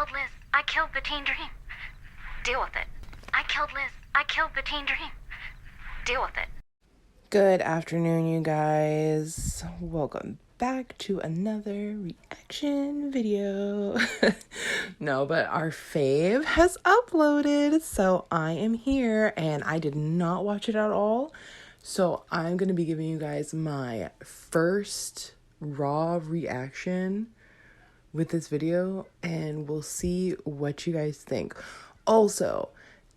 killed Liz. I killed the teen dream. Deal with it. I killed Liz. I killed the teen dream. Deal with it. Good afternoon, you guys. Welcome back to another reaction video. No, but our fave has uploaded, so I am here, and I did not watch it at all. So I'm going to be giving you guys my first raw reaction with this video, and we'll see what you guys think. Also,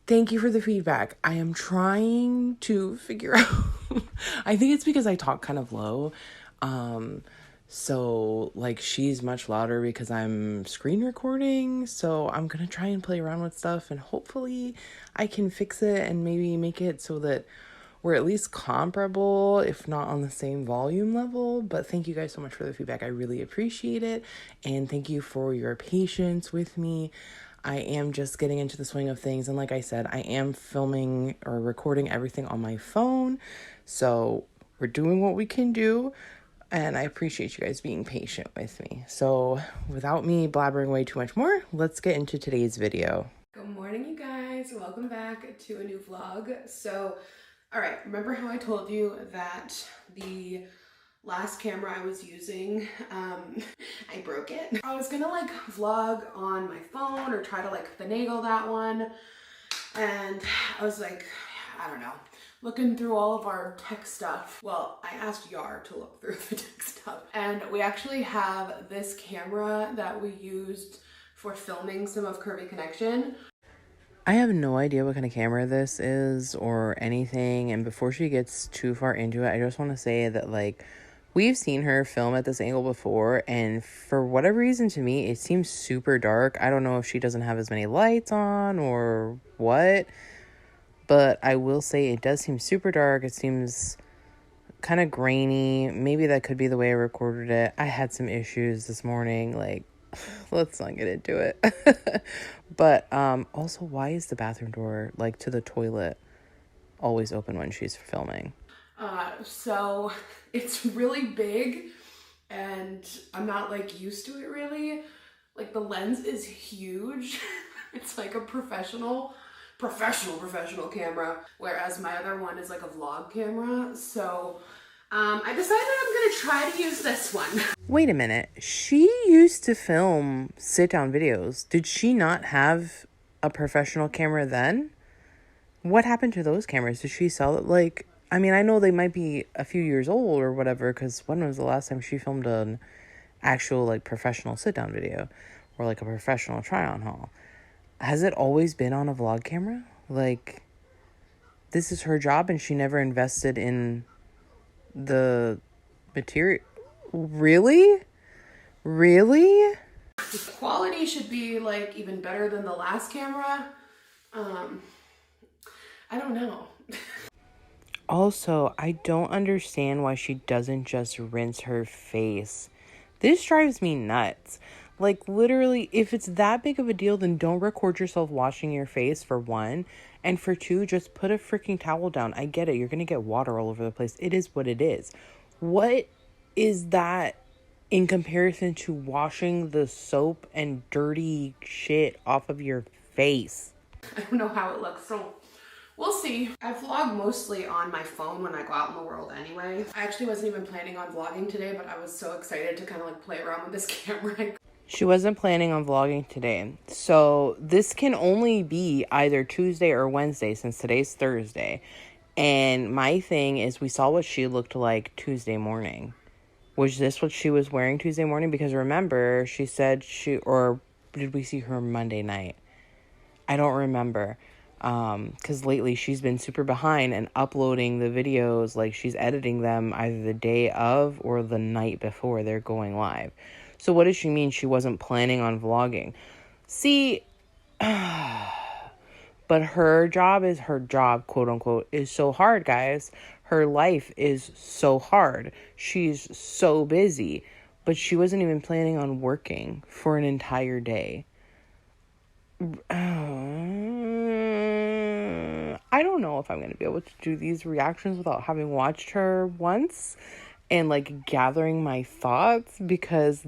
thank you for the feedback. I am trying to figure out, I think it's because I talk kind of low. So like she's much louder because I'm screen recording. So I'm going to try and play around with stuff, and hopefully I can fix it and maybe make it so that we're at least comparable, if not on the same volume level. But thank you guys so much for the feedback. I really appreciate it. And thank you for your patience with me. I am just getting into the swing of things. And like I said, I am filming or recording everything on my phone. So we're doing what we can do. And I appreciate you guys being patient with me. So without me blabbering way too much more, let's get into today's video. Good morning, you guys. Welcome back to a new vlog. So, all right, remember how I told you that the last camera I was using, I broke it? I was gonna like vlog on my phone or try to like finagle that one. And I was like, I don't know, looking through all of our tech stuff. Well, I asked Yar to look through the tech stuff. And we actually have this camera that we used for filming some of Curvy Connection. I have no idea what kind of camera this is or anything, and before she gets too far into it, I just want to say that like we've seen her film at this angle before, and for whatever reason to me it seems super dark. I don't know if she doesn't have as many lights on or what, but I will say it does seem super dark. It seems kind of grainy. Maybe that could be the way I recorded it. I had some issues this morning, like let's not get into it. But also, why is the bathroom door like to the toilet always open when she's filming? So it's really big and I'm not like used to it really. Like the lens is huge. It's like a professional camera, whereas my other one is like a vlog camera. So I decided I'm gonna try to use this one. Wait a minute. She used to film sit-down videos. Did she not have a professional camera then? What happened to those cameras? Did she sell it? Like, I mean, I know they might be a few years old or whatever, because when was the last time she filmed an actual, like, professional sit-down video or, like, a professional try-on haul? Has it always been on a vlog camera? Like, this is her job and she never invested in the material? Really? Really? The quality should be like even better than the last camera. I don't know. Also, I don't understand why she doesn't just rinse her face. This drives me nuts. Like, literally, if it's that big of a deal, then don't record yourself washing your face, for one. And for two, just put a freaking towel down. I get it. You're going to get water all over the place. It is what it is. What is that in comparison to washing the soap and dirty shit off of your face? I don't know how it looks, so we'll see. I vlog mostly on my phone when I go out in the world anyway. I actually wasn't even planning on vlogging today, but I was so excited to kind of like play around with this camera. She wasn't planning on vlogging today. So this can only be either Tuesday or Wednesday, since today's Thursday. And my thing is, we saw what she looked like Tuesday morning. Was this what she was wearing Tuesday morning? Because remember, she said or did we see her Monday night? I don't remember. Because lately she's been super behind and uploading the videos, like she's editing them either the day of or the night before they're going live. So what does she mean she wasn't planning on vlogging? See, but her job, quote unquote, is so hard, guys. Her life is so hard. She's so busy, but she wasn't even planning on working for an entire day. I don't know if I'm going to be able to do these reactions without having watched her once and like gathering my thoughts, because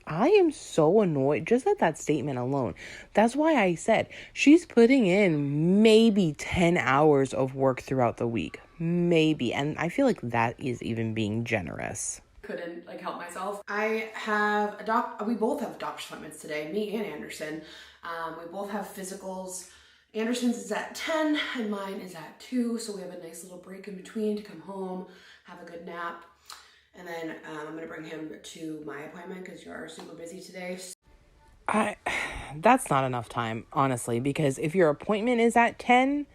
I am so annoyed just at that statement alone. That's why I said she's putting in maybe 10 hours of work throughout the week. Maybe. And I feel like that is even being generous. Couldn't like help myself. I have we both have doctor's appointments today, me and Anderson. We both have physicals. Anderson's is at 10 and mine is at 2, so we have a nice little break in between to come home, have a good nap, and then I'm gonna bring him to my appointment because you're super busy today. That's not enough time, honestly, because if your appointment is at 10,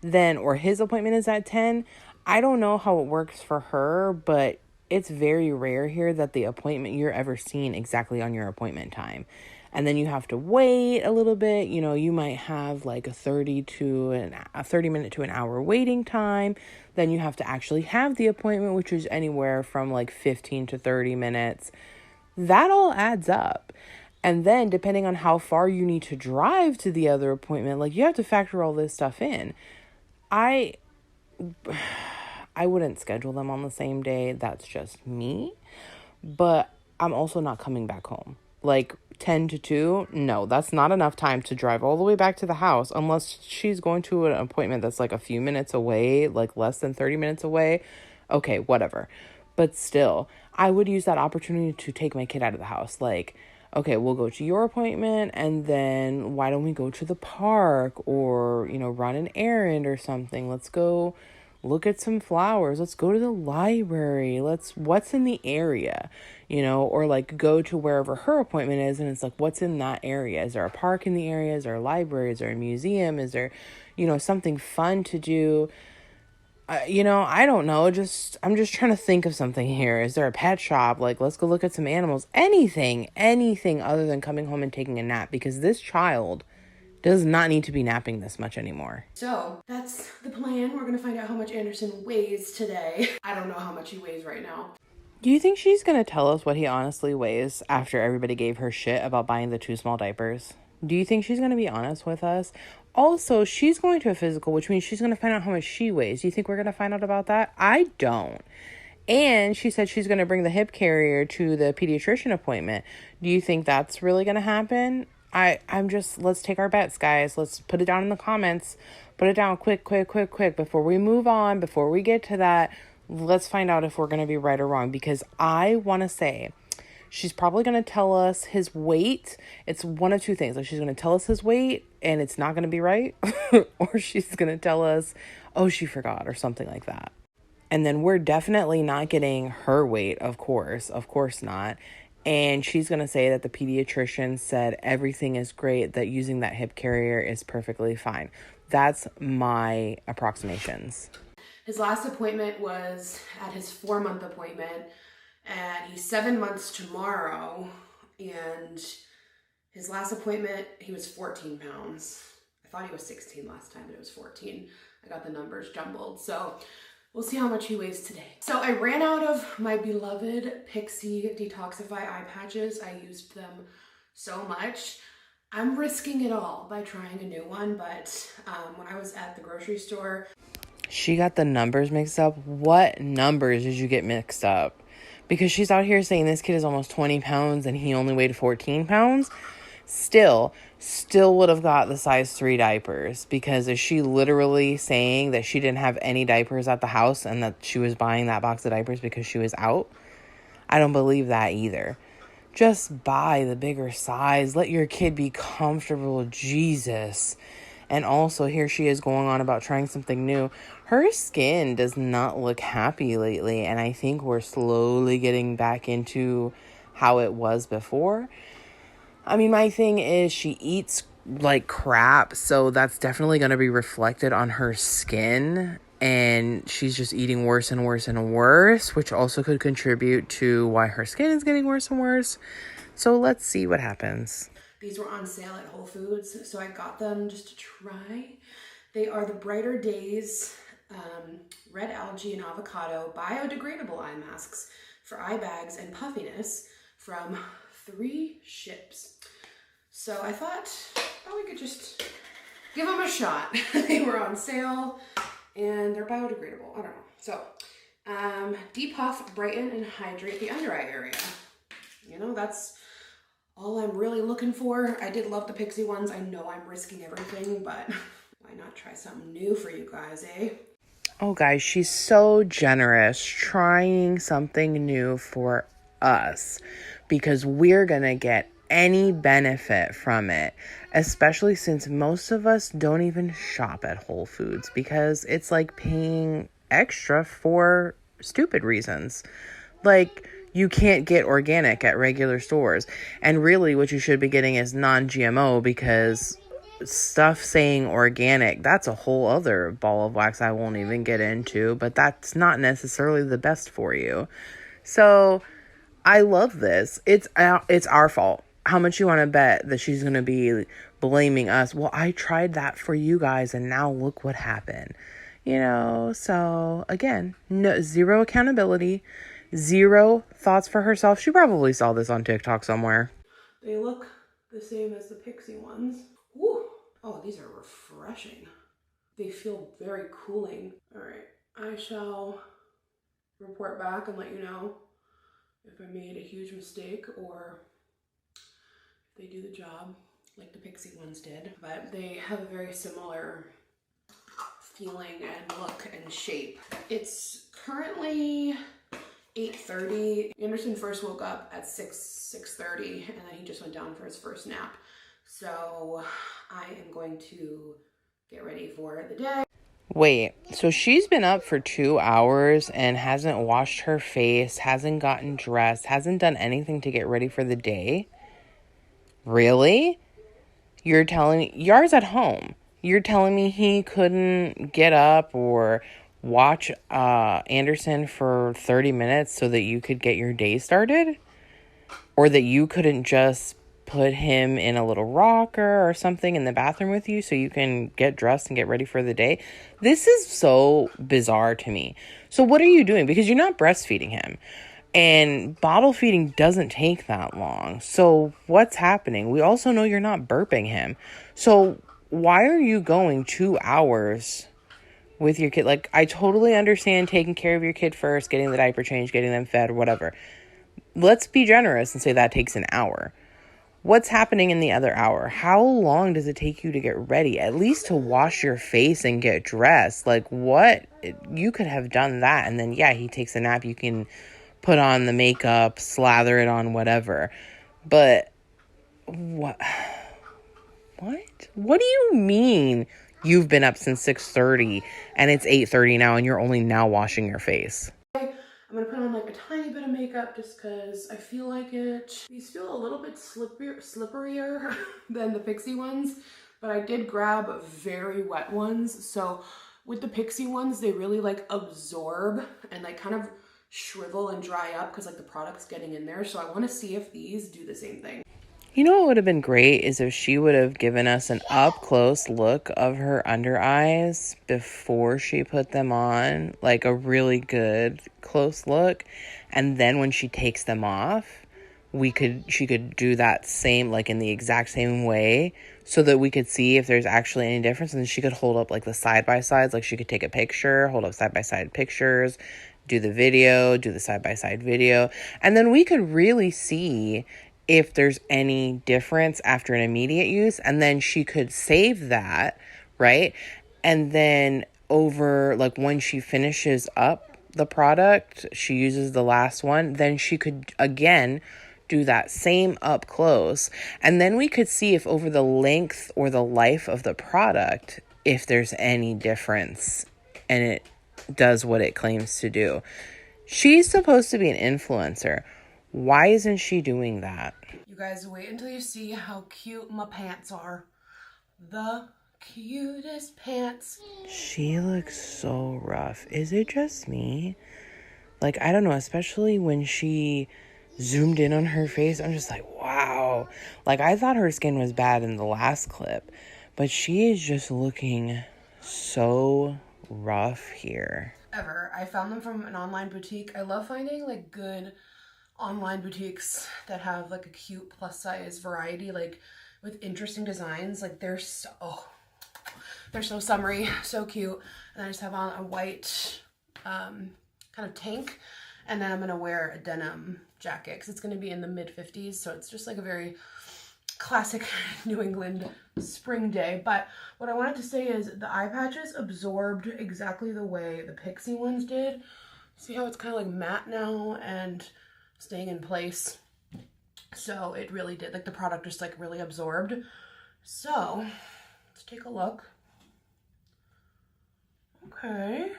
then, or his appointment is at 10, I don't know how it works for her, but it's very rare here that the appointment you're ever seen exactly on your appointment time. And then you have to wait a little bit. You know, you might have like a 30 minute to an hour waiting time. Then you have to actually have the appointment, which is anywhere from like 15 to 30 minutes. That all adds up. And then depending on how far you need to drive to the other appointment, like you have to factor all this stuff in. I wouldn't schedule them on the same day. That's just me. But I'm also not coming back home. Like 10 to 2, no, that's not enough time to drive all the way back to the house unless she's going to an appointment that's like a few minutes away, like less than 30 minutes away. Okay, whatever. But still, I would use that opportunity to take my kid out of the house. Like, okay, we'll go to your appointment and then why don't we go to the park or, you know, run an errand or something. Let's go look at some flowers. Let's go to the library. What's in the area, you know, or like go to wherever her appointment is. And it's like, what's in that area? Is there a park in the area? Is there a library? Is there a museum? Is there, you know, something fun to do? You know, I don't know. I'm just trying to think of something here. Is there a pet shop? Like, let's go look at some animals. Anything other than coming home and taking a nap, because this child does not need to be napping this much anymore. So that's the plan. We're gonna find out how much Anderson weighs today. I don't know how much he weighs right now. Do you think she's going to tell us what he honestly weighs after everybody gave her shit about buying the 2 small diapers? Do you think she's going to be honest with us? Also, she's going to a physical, which means she's going to find out how much she weighs. Do you think we're going to find out about that? I don't. And she said she's going to bring the hip carrier to the pediatrician appointment. Do you think that's really going to happen? Let's take our bets, guys. Let's put it down in the comments. Put it down quick. Before we move on, before we get to that, let's find out if we're going to be right or wrong. Because I want to say she's probably going to tell us his weight. It's one of two things. Like, she's going to tell us his weight and it's not going to be right. Or she's going to tell us, oh, she forgot or something like that. And then we're definitely not getting her weight, of course not. And she's going to say that the pediatrician said everything is great, that using that hip carrier is perfectly fine. That's my approximations. His last appointment was at his 4-month appointment, and he's 7 months tomorrow, and his last appointment, he was 14 pounds. I thought he was 16 last time, but it was 14. I got the numbers jumbled, so we'll see how much he weighs today. So I ran out of my beloved Pixie Detoxify eye patches. I used them so much. I'm risking it all by trying a new one, but when I was at the grocery store... She got the numbers mixed up. What numbers did you get mixed up? Because she's out here saying this kid is almost 20 pounds and he only weighed 14 pounds. Still would have got the size 3 diapers, because is she literally saying that she didn't have any diapers at the house and that she was buying that box of diapers because she was out? I don't believe that either. Just buy the bigger size. Let your kid be comfortable. Jesus. And also, here she is going on about trying something new. Her skin does not look happy lately, and I think we're slowly getting back into how it was before. I mean, my thing is she eats like crap, so that's definitely going to be reflected on her skin, and she's just eating worse and worse and worse, which also could contribute to why her skin is getting worse and worse. So let's see what happens. These were on sale at Whole Foods, so I got them just to try. They are the Brighter Days Red Algae and Avocado Biodegradable Eye Masks for eye bags and puffiness from 3 Ships. So I thought, we could just give them a shot. They were on sale and they're biodegradable. I don't know. So Depuff, brighten, and hydrate the under eye area. You know, that's all I'm really looking for. I did love the Pixie ones. I know I'm risking everything, but why not try something new for you guys, eh? Oh, guys, she's so generous trying something new for us because we're going to get any benefit from it, especially since most of us don't even shop at Whole Foods because it's like paying extra for stupid reasons. Like, you can't get organic at regular stores. And really what you should be getting is non-GMO because stuff saying organic, that's a whole other ball of wax I won't even get into, but that's not necessarily the best for you. So I love this. It's our fault. How much you want to bet that she's going to be blaming us? Well, I tried that for you guys and now look what happened. You know, so again, no, zero accountability, zero thoughts for herself. She probably saw this on TikTok somewhere. They look the same as the Pixie ones. Woo! Oh, these are refreshing. They feel very cooling. All right, I shall report back and let you know if I made a huge mistake or if they do the job like the Pixie ones did. But they have a very similar feeling and look and shape. It's currently 8:30. Anderson first woke up at 6:30 and then he just went down for his first nap. So I am going to get ready for the day. Wait, so she's been up for 2 hours and hasn't washed her face, hasn't gotten dressed, hasn't done anything to get ready for the day? Really? You're telling me, Yar's at home. You're telling me he couldn't get up or watch Anderson for 30 minutes so that you could get your day started? Or that you couldn't just put him in a little rocker or something in the bathroom with you so you can get dressed and get ready for the day? This is so bizarre to me. So what are you doing? Because you're not breastfeeding him. And bottle feeding doesn't take that long. So what's happening? We also know you're not burping him. So why are you going 2 hours with your kid? Like, I totally understand taking care of your kid first, getting the diaper changed, getting them fed, whatever. Let's be generous and say that takes an hour. What's happening in the other hour? How long does it take you to get ready? At least to wash your face and get dressed. Like, what? You could have done that. And then, yeah, he takes a nap. You can put on the makeup, slather it on, whatever. But what? What do you mean you've been up since 6:30 and it's 8:30 now and you're only now washing your face? I'm gonna put on like a tiny bit of makeup just because I feel like it. These feel a little bit slipperier than the Pixie ones, but I did grab very wet ones. So with the Pixie ones, they really like absorb and like kind of shrivel and dry up because like the product's getting in there. So I want to see if these do the same thing. You know what would have been great is if she would have given us an up-close look of her under eyes before she put them on, like a really good close look. And then when she takes them off, she could do that same, like in the exact same way so that we could see if there's actually any difference. And then she could hold up like the side-by-sides, like she could take a picture, hold up side-by-side pictures, do the video, do the side-by-side video. And then we could really see if there's any difference after an immediate use, and then she could save that, right? And then over, like, when she finishes up the product, she uses the last one, then she could, again, do that same up close. And then we could see if over the length or the life of the product, if there's any difference and it does what it claims to do. She's supposed to be an influencer. Why isn't she doing that? You guys wait until you see how cute my pants are. The cutest pants. She looks so rough. Is it just me? Like, I don't know, especially when she zoomed in on her face. I'm just like, wow. Like, I thought her skin was bad in the last clip, but she is just looking so rough here. I found them from an online boutique. I love finding like good online boutiques that have like a cute plus size variety, like with interesting designs. Like they're so summery, so cute. And I just have on a white kind of tank. And then I'm going to wear a denim jacket because it's going to be in the mid 50s. So it's just like a very classic New England spring day. But what I wanted to say is the eye patches absorbed exactly the way the Pixie ones did. See how it's kind of like matte now and staying in place? So it really did, like the product just like really absorbed. So let's take a look. Okay,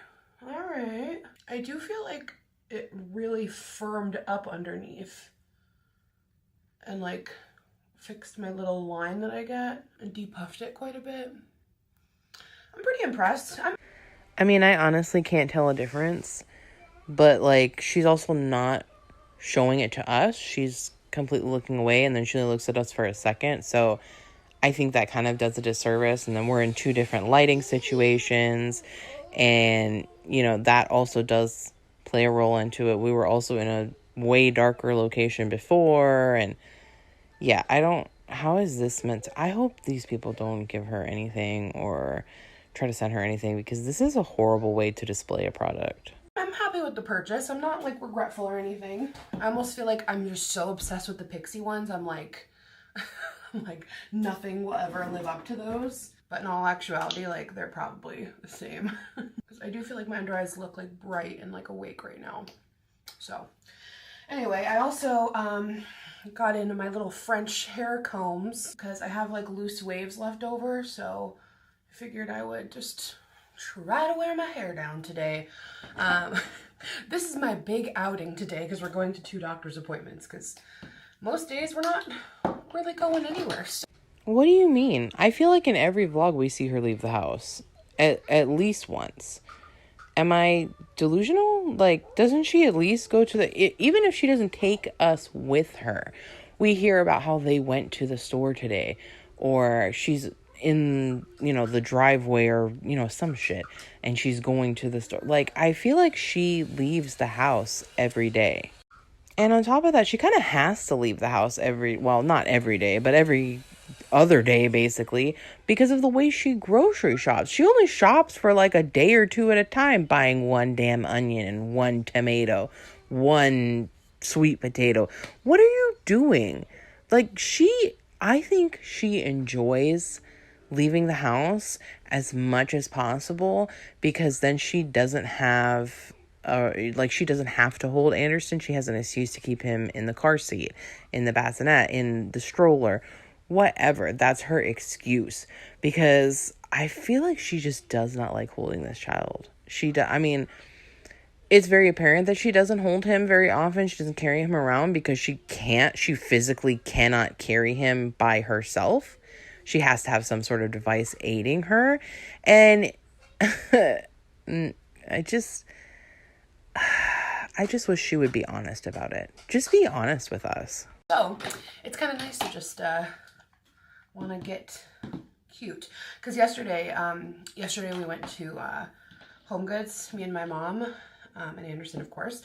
all right. I do feel like it really firmed up underneath and like fixed my little line that I get and depuffed it quite a bit. I'm pretty impressed. I mean, I honestly can't tell a difference, but like she's also not showing it to us. She's completely looking away, and then she only looks at us for a second. So I think that kind of does a disservice. And then we're in two different lighting situations, and you know that also does play a role into it. We were also in a way darker location before, and yeah, how is this meant to, I hope these people don't give her anything or try to send her anything, because this is a horrible way to display a product. I'm happy with the purchase. I'm not like regretful or anything. I almost feel like I'm just so obsessed with the Pixie ones. I'm like nothing will ever live up to those. But in all actuality, like they're probably the same. Because I do feel like my under eyes look like bright and like awake right now. So anyway, I also got into my little French hair combs because I have like loose waves left over. So I figured I would just try to wear my hair down today. This is my big outing today because we're going to 2 doctor's appointments, because most days we're not really going anywhere. So. What do you mean? I feel like in every vlog we see her leave the house at least once. Am I delusional? Like, doesn't she at least go to even if she doesn't take us with her, we hear about how they went to the store today, or she's in, you know, the driveway, or, you know, some shit, and she's going to the store. Like, I feel like she leaves the house every day. And on top of that, she kind of has to leave the house not every day, but every other day, basically, because of the way she grocery shops. She only shops for like a day or 2 at a time, buying 1 damn onion and 1 tomato, 1 sweet potato. What are you doing? Like, I think she enjoys leaving the house as much as possible, because then she doesn't have she doesn't have to hold Anderson. She has an excuse to keep him in the car seat, in the bassinet, in the stroller, whatever. That's her excuse, because I feel like she just does not like holding this child. I mean, it's very apparent that she doesn't hold him very often. She doesn't carry him around because she physically cannot carry him by herself. She has to have some sort of device aiding her. And I just wish she would be honest about it. Just be honest with us. So it's kind of nice to just want to get cute. Because yesterday we went to Home Goods, me and my mom, and Anderson, of course.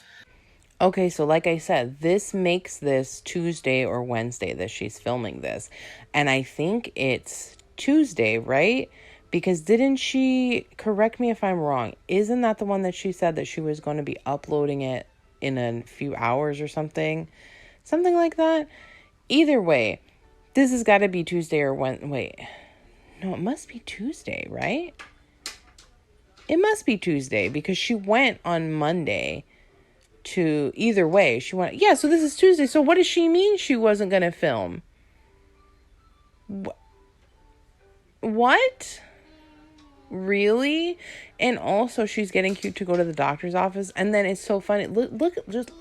Okay, so like I said, this makes this Tuesday or Wednesday that she's filming this. And I think it's Tuesday, right? Because didn't she, correct me if I'm wrong, isn't that the one that she said that she was going to be uploading it in a few hours or something? Something like that? Either way, this has got to be Tuesday or Wednesday. Wait, no, it must be Tuesday, right? It must be Tuesday, because she went on Monday to, either way, she went, yeah, so this is Tuesday. So what does she mean she wasn't going to film? What? Really? And also she's getting cute to go to the doctor's office. And then it's so funny. Look, just,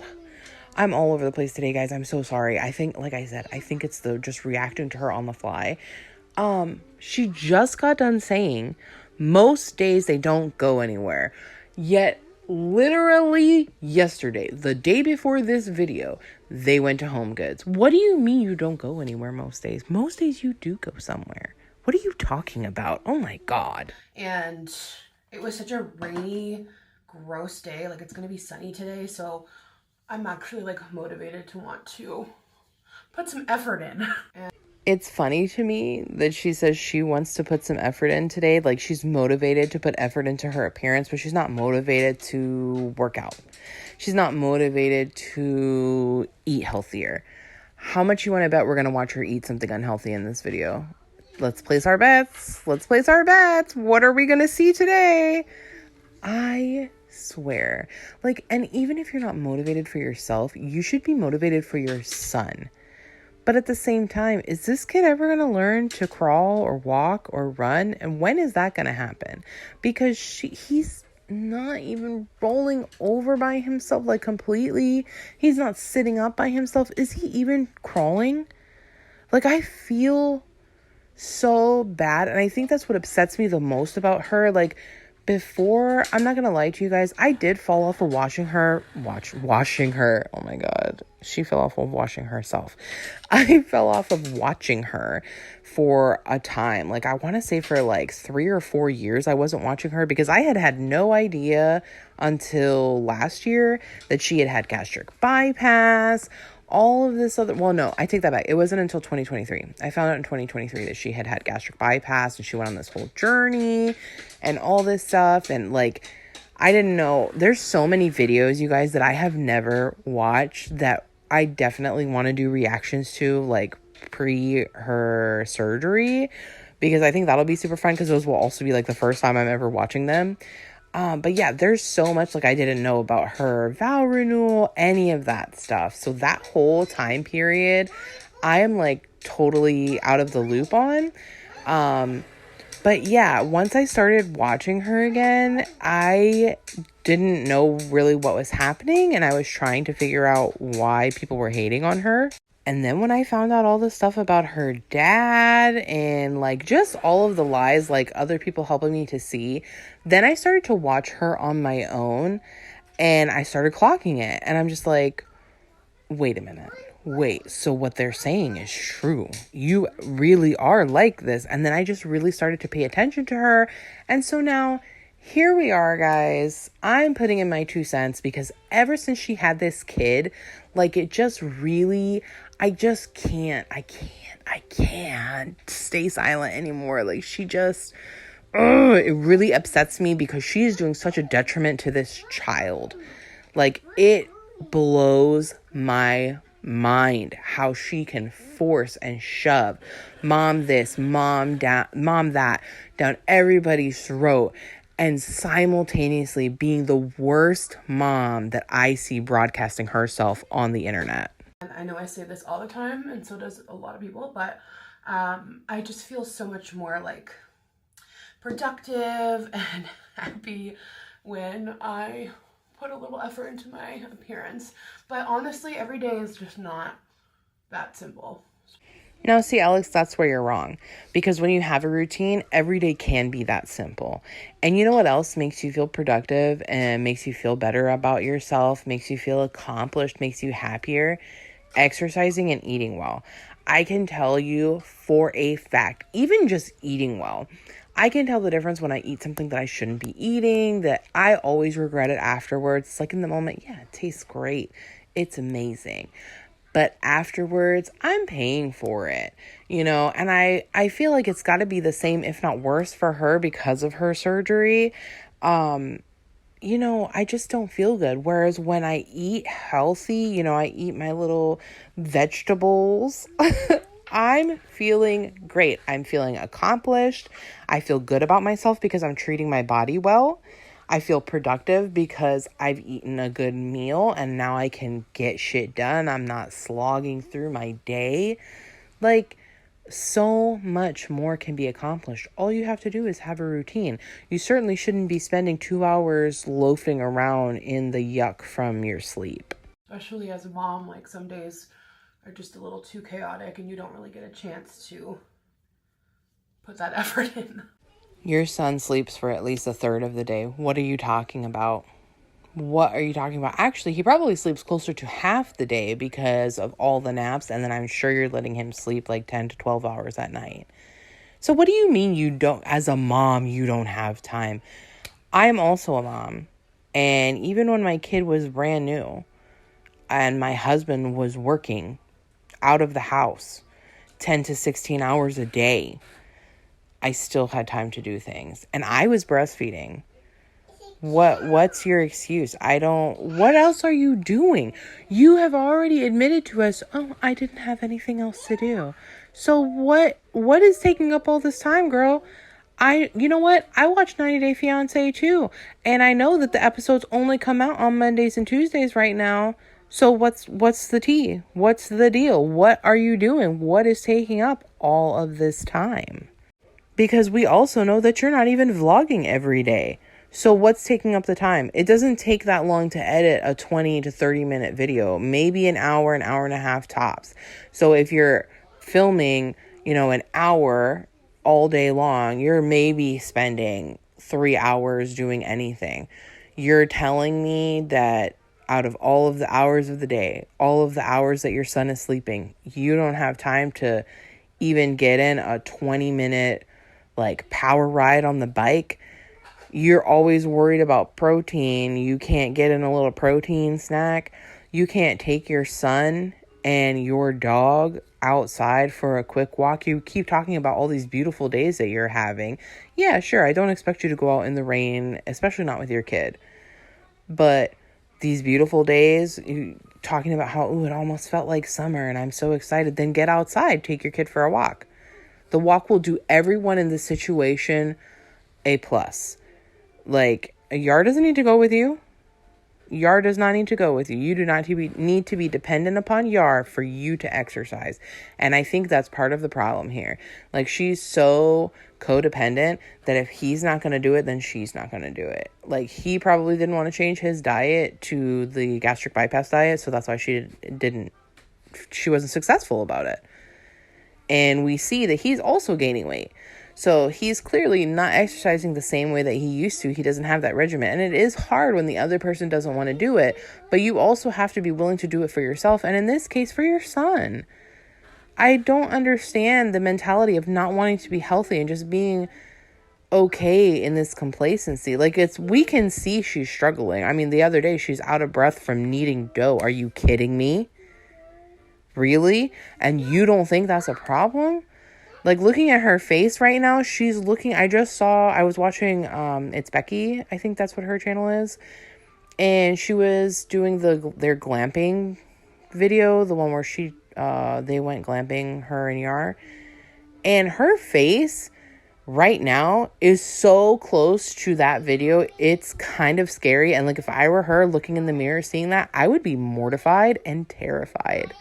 I'm all over the place today, guys. I'm so sorry. I think, like I said, I think it's the just reacting to her on the fly. She just got done saying most days they don't go anywhere. Yet, literally yesterday, the day before this video, they went to Home Goods. What do you mean you don't go anywhere most days? Most days you do go somewhere. What are you talking about? Oh my God. And it was such a rainy, gross day. Like, it's gonna be sunny today, so I'm actually like motivated to want to put some effort in. And it's funny to me that she says she wants to put some effort in today. Like, she's motivated to put effort into her appearance, but she's not motivated to work out. she's not motivated to eat healthier. How much you want to bet we're going to watch her eat something unhealthy in this video? Let's place our bets. Let's place our bets. What are we going to see today? I swear. Like, and even if you're not motivated for yourself, you should be motivated for your son. But at the same time, is this kid ever going to learn to crawl or walk or run? And when is that going to happen? Because he's not even rolling over by himself, like completely. He's not sitting up by himself. Is he even crawling? Like, I feel so bad. And I think that's what upsets me the most about her. Like, before, I'm not gonna lie to you guys, I did fall off of washing her. Oh my God. She fell off of washing herself. I fell off of watching her for a time. Like, I want to say for like 3 or 4 years, I wasn't watching her because I had no idea until last year that she had gastric bypass. All of this other, well, no, I take that back. It wasn't until 2023. I found out in 2023 that she had gastric bypass and she went on this whole journey and all this stuff. And like, I didn't know. There's so many videos, you guys, that I have never watched that I definitely want to do reactions to, like pre her surgery, because I think that'll be super fun because those will also be like the first time I'm ever watching them. But yeah, there's so much like I didn't know about her vow renewal, any of that stuff. So that whole time period, I am like totally out of the loop on. But yeah, once I started watching her again, I didn't know really what was happening. And I was trying to figure out why people were hating on her. And then when I found out all the stuff about her dad and like just all of the lies, like other people helping me to see, then I started to watch her on my own and I started clocking it. And I'm just like, wait a minute. Wait, so what they're saying is true. You really are like this. And then I just really started to pay attention to her. And so now here we are, guys. I'm putting in my 2 cents because ever since she had this kid, like it just really, I just can't stay silent anymore. Like she just, it really upsets me because she is doing such a detriment to this child. Like it blows my mind how she can force and shove mom this, mom that down everybody's throat and simultaneously being the worst mom that I see broadcasting herself on the internet. And I know I say this all the time, and so does a lot of people, but I just feel so much more like productive and happy when I put a little effort into my appearance. But honestly, every day is just not that simple. Now, see, Alex, that's where you're wrong. Because when you have a routine, every day can be that simple. And you know what else makes you feel productive and makes you feel better about yourself, makes you feel accomplished, makes you happier? Exercising and eating well. I can tell you for a fact, even just eating well, I can tell the difference when I eat something that I shouldn't be eating, that I always regret it afterwards. It's like in the moment, yeah, it tastes great. It's amazing. But afterwards, I'm paying for it, you know, and I feel like it's got to be the same, if not worse, for her because of her surgery. You know, I just don't feel good. Whereas when I eat healthy, you know, I eat my little vegetables, I'm feeling great. I'm feeling accomplished. I feel good about myself because I'm treating my body well. I feel productive because I've eaten a good meal and now I can get shit done. I'm not slogging through my day. Like, so much more can be accomplished. All you have to do is have a routine. You certainly shouldn't be spending 2 hours loafing around in the yuck from your sleep. Especially as a mom, like some days are just a little too chaotic and you don't really get a chance to put that effort in. Your son sleeps for at least a third of the day. What are you talking about? What are you talking about? Actually, he probably sleeps closer to half the day because of all the naps. And then I'm sure you're letting him sleep like 10 to 12 hours at night. So what do you mean you don't, as a mom, you don't have time? I'm also a mom. And even when my kid was brand new and my husband was working out of the house 10 to 16 hours a day, I still had time to do things. And I was breastfeeding. What's your excuse? What else are you doing? You have already admitted to us, oh, I didn't have anything else to do. So what is taking up all this time, girl? You know what? I watch 90 Day Fiancé too. And I know that the episodes only come out on Mondays and Tuesdays right now. So what's the tea? What's the deal? What are you doing? What is taking up all of this time? Because we also know that you're not even vlogging every day. So what's taking up the time? It doesn't take that long to edit a 20 to 30 minute video, maybe an hour and a half tops. So if you're filming, an hour all day long, you're maybe spending 3 hours doing anything. You're telling me that out of all of the hours of the day, all of the hours that your son is sleeping, you don't have time to even get in a 20-minute power ride on the bike. You're always worried about protein. You can't get in a little protein snack. You can't take your son and your dog outside for a quick walk. You keep talking about all these beautiful days that you're having. Yeah, sure, I don't expect you to go out in the rain, especially not with your kid. But these beautiful days, you talking about how, it almost felt like summer and I'm so excited. Then get outside, take your kid for a walk. The walk will do everyone in this situation a plus. Yar doesn't need to go with you. Yar does not need to go with you. You do not need to be dependent upon Yar for you to exercise. And I think that's part of the problem here. She's so codependent that if he's not going to do it, then she's not going to do it. He probably didn't want to change his diet to the gastric bypass diet, so that's why she wasn't successful about it. And we see that he's also gaining weight. So he's clearly not exercising the same way that he used to. He doesn't have that regimen. And it is hard when the other person doesn't want to do it. But you also have to be willing to do it for yourself. And in this case, for your son. I don't understand the mentality of not wanting to be healthy and just being okay in this complacency. We can see she's struggling. I mean, the other day she's out of breath from kneading dough. Are you kidding me? Really? And you don't think that's a problem? Looking at her face right now, I was watching, It's Becky, I think that's what her channel is. And she was doing their glamping video, the one where they went glamping, her and Yar. And her face right now is so close to that video. It's kind of scary. And if I were her looking in the mirror, seeing that, I would be mortified and terrified.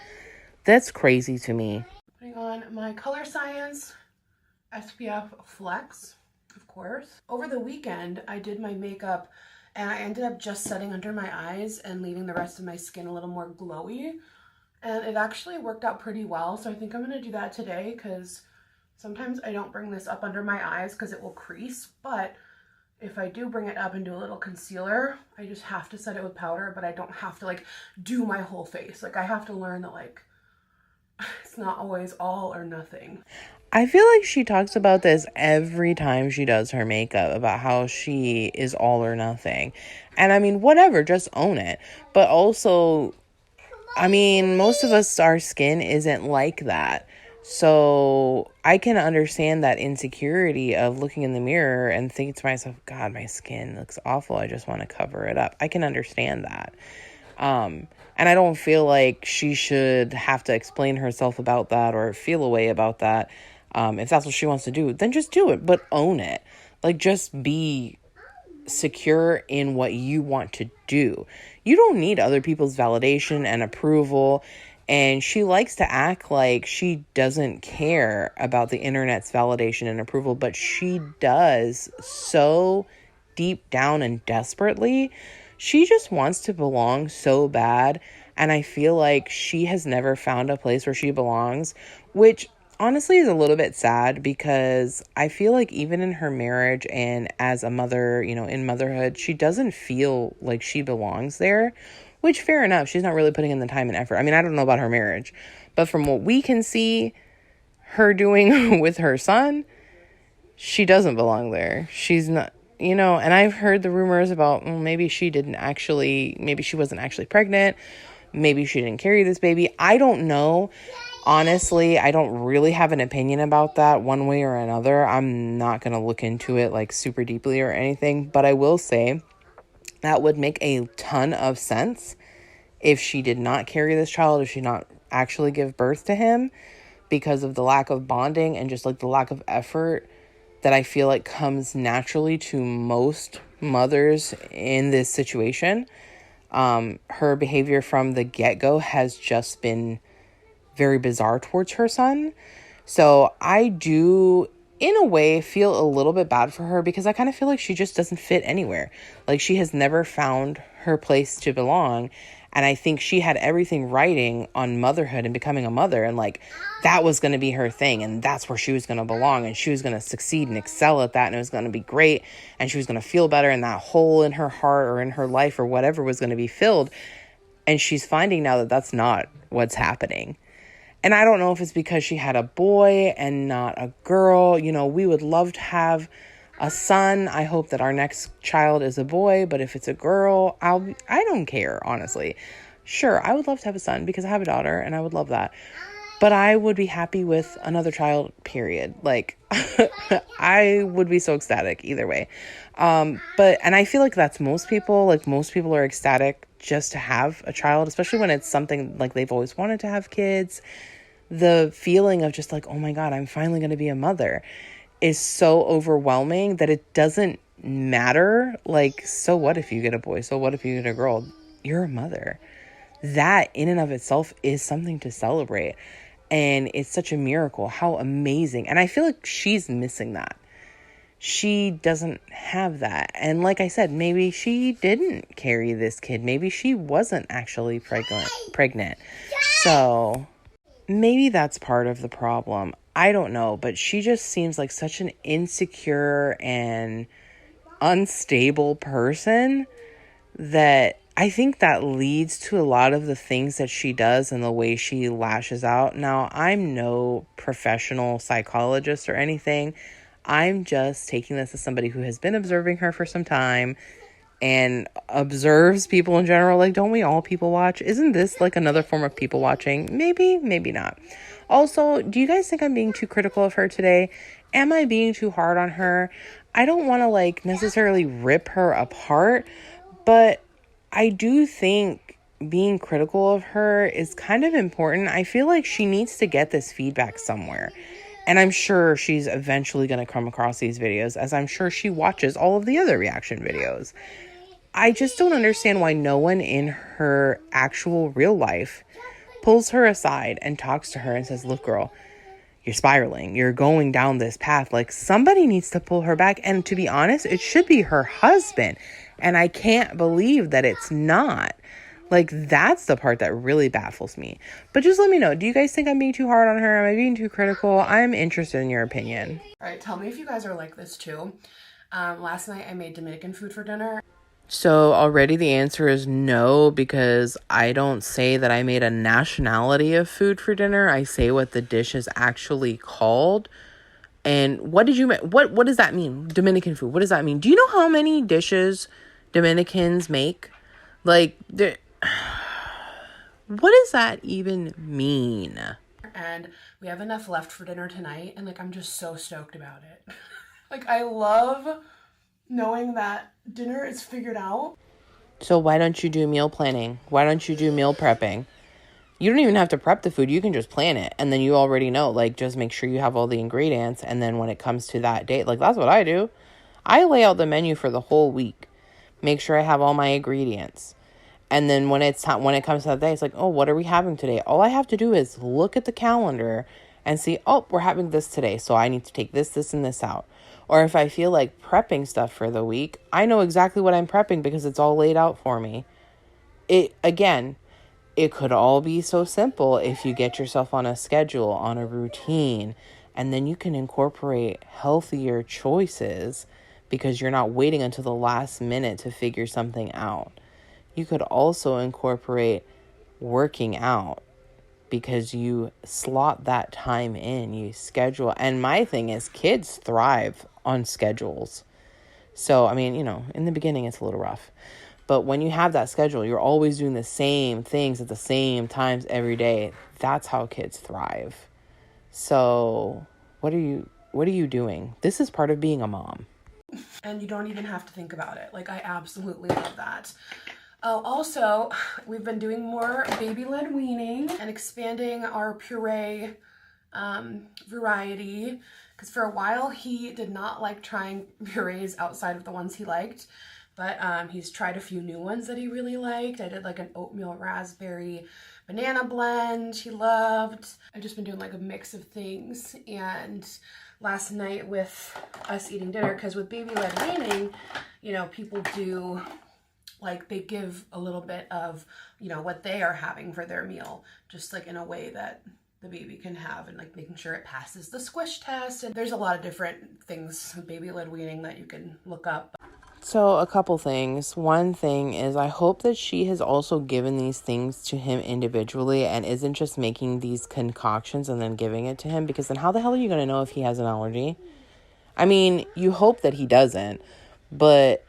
That's crazy to me. Putting on my Color Science SPF Flex, of course. Over the weekend, I did my makeup and I ended up just setting under my eyes and leaving the rest of my skin a little more glowy. And it actually worked out pretty well. So I think I'm going to do that today because sometimes I don't bring this up under my eyes because it will crease. But if I do bring it up and do a little concealer, I just have to set it with powder, but I don't have to do my whole face. I have to learn that it's not always all or nothing. I feel like she talks about this every time she does her makeup, about how she is all or nothing. And I mean, whatever, just own it. But also, I mean, most of us, our skin isn't like that. So I can understand that insecurity of looking in the mirror and thinking to myself, God, my skin looks awful. I just want to cover it up. I can understand that. And I don't feel like she should have to explain herself about that or feel a way about that. If that's what she wants to do, then just do it, but own it. Just be secure in what you want to do. You don't need other people's validation and approval. And she likes to act like she doesn't care about the internet's validation and approval, but she does so deep down and desperately. She just wants to belong so bad, and I feel like she has never found a place where she belongs, which honestly is a little bit sad because I feel like even in her marriage and as a mother, in motherhood, she doesn't feel like she belongs there, which fair enough. She's not really putting in the time and effort. I mean, I don't know about her marriage, but from what we can see her doing with her son, she doesn't belong there. She's not. And I've heard the rumors about maybe she wasn't actually pregnant. Maybe she didn't carry this baby. I don't know. Honestly, I don't really have an opinion about that one way or another. I'm not going to look into it super deeply or anything. But I will say that would make a ton of sense if she did not carry this child, if she not actually give birth to him, because of the lack of bonding and just like the lack of effort that I feel like comes naturally to most mothers in this situation. Her behavior from the get-go has just been very bizarre towards her son. So I do, in a way, feel a little bit bad for her because I kind of feel like she just doesn't fit anywhere. Like, she has never found her place to belong. And I think she had everything writing on motherhood and becoming a mother. And like, that was going to be her thing. And that's where she was going to belong. And she was going to succeed and excel at that. And it was going to be great. And she was going to feel better. And that hole in her heart or in her life or whatever was going to be filled. And she's finding now that that's not what's happening. And I don't know if it's because she had a boy and not a girl. You know, we would love to have a son. I hope that our next child is a boy, but if it's a girl, I don't care, honestly. Sure, I would love to have a son because I have a daughter and I would love that. But I would be happy with another child, period. Like, I would be so ecstatic either way. And I feel like that's most people. Like, most people are ecstatic just to have a child, especially when it's something like they've always wanted to have kids. The feeling of just like, oh my God, I'm finally going to be a mother is so overwhelming that it doesn't matter. Like, so what if you get a boy? So what if you get a girl? You're a mother. That in and of itself is something to celebrate. And it's such a miracle. How amazing. And I feel like she's missing that. She doesn't have that. And like I said, maybe she didn't carry this kid. Maybe she wasn't actually pregnant. So maybe that's part of the problem. I don't know, but she just seems like such an insecure and unstable person that I think that leads to a lot of the things that she does and the way she lashes out. Now, I'm no professional psychologist or anything. I'm just taking this as somebody who has been observing her for some time and observes people in general. Like, don't we all people watch? Isn't this like another form of people watching? Maybe, maybe not. Also, do you guys think I'm being too critical of her today? Am I being too hard on her? I don't want to like necessarily rip her apart, but I do think being critical of her is kind of important. I feel like she needs to get this feedback somewhere. And I'm sure she's eventually going to come across these videos, as I'm sure she watches all of the other reaction videos. I just don't understand why no one in her actual real life pulls her aside and talks to her and says, look, girl, you're spiraling. You're going down this path. Like, somebody needs to pull her back. And to be honest, it should be her husband. And I can't believe that it's not. Like, that's the part that really baffles me. But just let me know. Do you guys think I'm being too hard on her? Am I being too critical? I'm interested in your opinion. All right, tell me if you guys are like this too. Last night I made Dominican food for dinner. So already the answer is no, because I don't say that I made a nationality of food for dinner. I say what the dish is actually called. And what did you make? What does that mean? Dominican food. What does that mean? Do you know how many dishes Dominicans make? Like, what does that even mean? And we have enough left for dinner tonight. And like, I'm just so stoked about it. Like, I love knowing that dinner is figured out. So why don't you do meal planning? Why don't you do meal prepping? You don't even have to prep the food. You can just plan it. And then you already know, like, just make sure you have all the ingredients. And then when it comes to that date, like, that's what I do. I lay out the menu for the whole week. Make sure I have all my ingredients. And then when it comes to that day, it's like, oh, what are we having today? All I have to do is look at the calendar and see, oh, we're having this today. So I need to take this, and this out. Or if I feel like prepping stuff for the week, I know exactly what I'm prepping because it's all laid out for me. It could all be so simple if you get yourself on a schedule, on a routine, and then you can incorporate healthier choices because you're not waiting until the last minute to figure something out. You could also incorporate working out because you slot that time in, you schedule. And my thing is, kids thrive on schedules. So, I mean, in the beginning, it's a little rough. But when you have that schedule, you're always doing the same things at the same times every day. That's how kids thrive. So what are you doing? This is part of being a mom. and you don't even have to think about it. Like, I absolutely love that. Oh, also, we've been doing more baby-led weaning and expanding our puree variety, because for a while he did not like trying purees outside of the ones he liked, but he's tried a few new ones that he really liked. I did like an oatmeal raspberry banana blend he loved. I've just been doing like a mix of things, and last night with us eating dinner, because with baby-led weaning, you know, people do, like, they give a little bit of, you know, what they are having for their meal, just like in a way that the baby can have, and like making sure it passes the squish test. And there's a lot of different things with baby-led weaning that you can look up. So a couple things. One thing is, I hope that she has also given these things to him individually and isn't just making these concoctions and then giving it to him, because then how the hell are you going to know if he has an allergy? I mean, you hope that he doesn't, but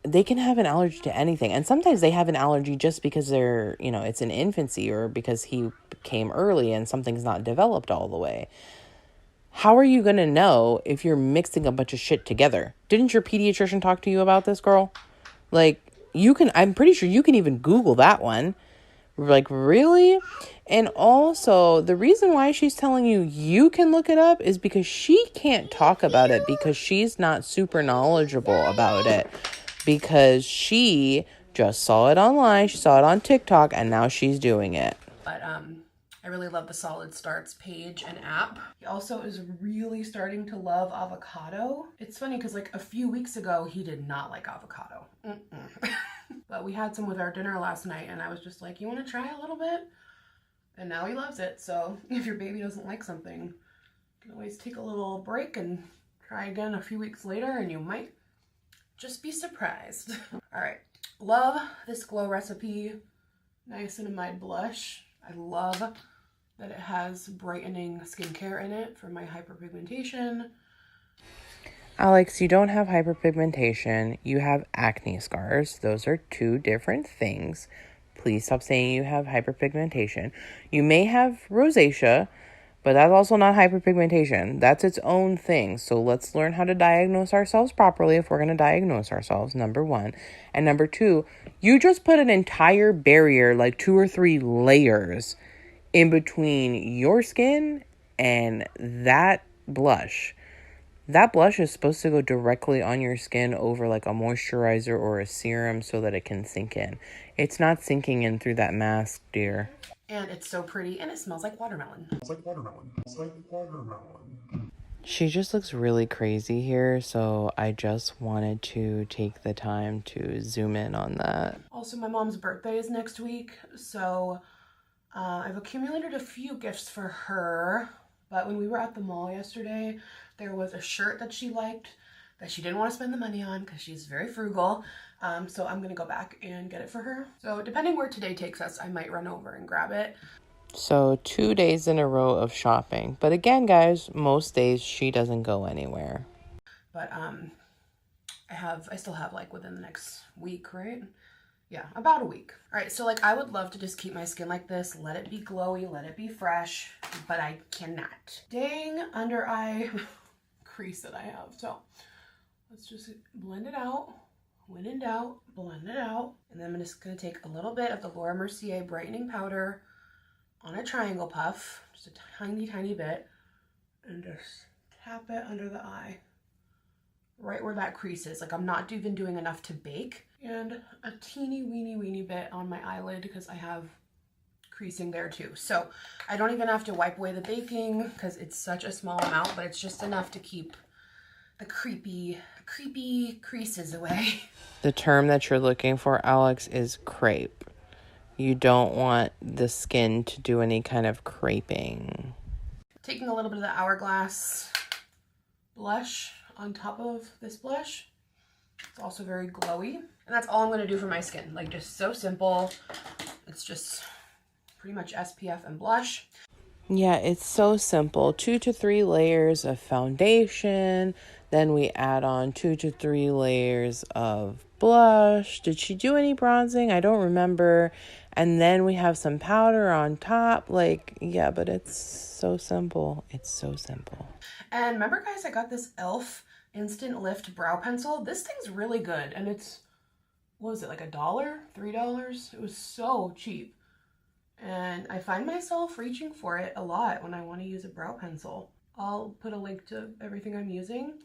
they can have an allergy to anything. And sometimes they have an allergy just because they're, you know, it's an infancy, or because he came early and something's not developed all the way. How are you going to know if you're mixing a bunch of shit together? Didn't your pediatrician talk to you about this, girl? Like, I'm pretty sure you can even Google that one. Like, really? And also, the reason why she's telling you can look it up is because she can't talk about it, because she's not super knowledgeable about it. Because she just saw it online, she saw it on TikTok, and now she's doing it. But I really love the Solid Starts page and app. He also is really starting to love avocado. It's funny because like a few weeks ago, he did not like avocado. But we had some with our dinner last night, and I was just like, you want to try a little bit? And now he loves it. So if your baby doesn't like something, you can always take a little break and try again a few weeks later, and you might just be surprised. All right, love this Glow Recipe Niacinamide Blush. I love that it has brightening skincare in it for my hyperpigmentation. Alex, you don't have hyperpigmentation. You have acne scars. Those are two different things. Please stop saying you have hyperpigmentation. You may have rosacea, but that's also not hyperpigmentation. That's its own thing. So let's learn how to diagnose ourselves properly if we're going to diagnose ourselves, number one. And number two, you just put an entire barrier, like 2 or 3 layers in between your skin and that blush. That blush is supposed to go directly on your skin over like a moisturizer or a serum so that it can sink in. It's not sinking in through that mask, dear. And it's so pretty, and it smells like watermelon. She just looks really crazy here, so I just wanted to take the time to zoom in on that. Also, my mom's birthday is next week, so I've accumulated a few gifts for her. But when we were at the mall yesterday, there was a shirt that she liked that she didn't want to spend the money on because she's very frugal. So I'm going to go back and get it for her. So depending where today takes us, I might run over and grab it. So 2 days in a row of shopping. But again, guys, most days she doesn't go anywhere. But I still have like within the next week, right? Yeah, about a week. All right, so like I would love to just keep my skin like this, let it be glowy, let it be fresh, but I cannot. Dang under eye crease that I have. So let's just blend it out. When in doubt, blend it out. And then I'm just gonna take a little bit of the Laura Mercier brightening powder on a triangle puff, just a tiny, tiny bit, and just tap it under the eye, right where that crease is. Like I'm not even doing enough to bake. And a teeny weeny bit on my eyelid because I have creasing there too. So I don't even have to wipe away the baking because it's such a small amount, but it's just enough to keep the creepy creases away. The term that you're looking for, Alex, is crepe. You don't want the skin to do any kind of creping. Taking a little bit of the Hourglass blush on top of this blush. It's also very glowy. And that's all I'm going to do for my skin. Like, just so simple. It's just pretty much SPF and blush. Yeah, it's so simple. 2 to 3 layers of foundation. Then we add on 2 to 3 layers of blush. Did she do any bronzing? I don't remember. And then we have some powder on top. Like, yeah, but it's so simple. It's so simple. And remember, guys, I got this e.l.f. Instant Lift Brow Pencil. This thing's really good, and it's, what was it, like $1, $3? It was so cheap. And I find myself reaching for it a lot when I want to use a brow pencil. I'll put a link to everything I'm using.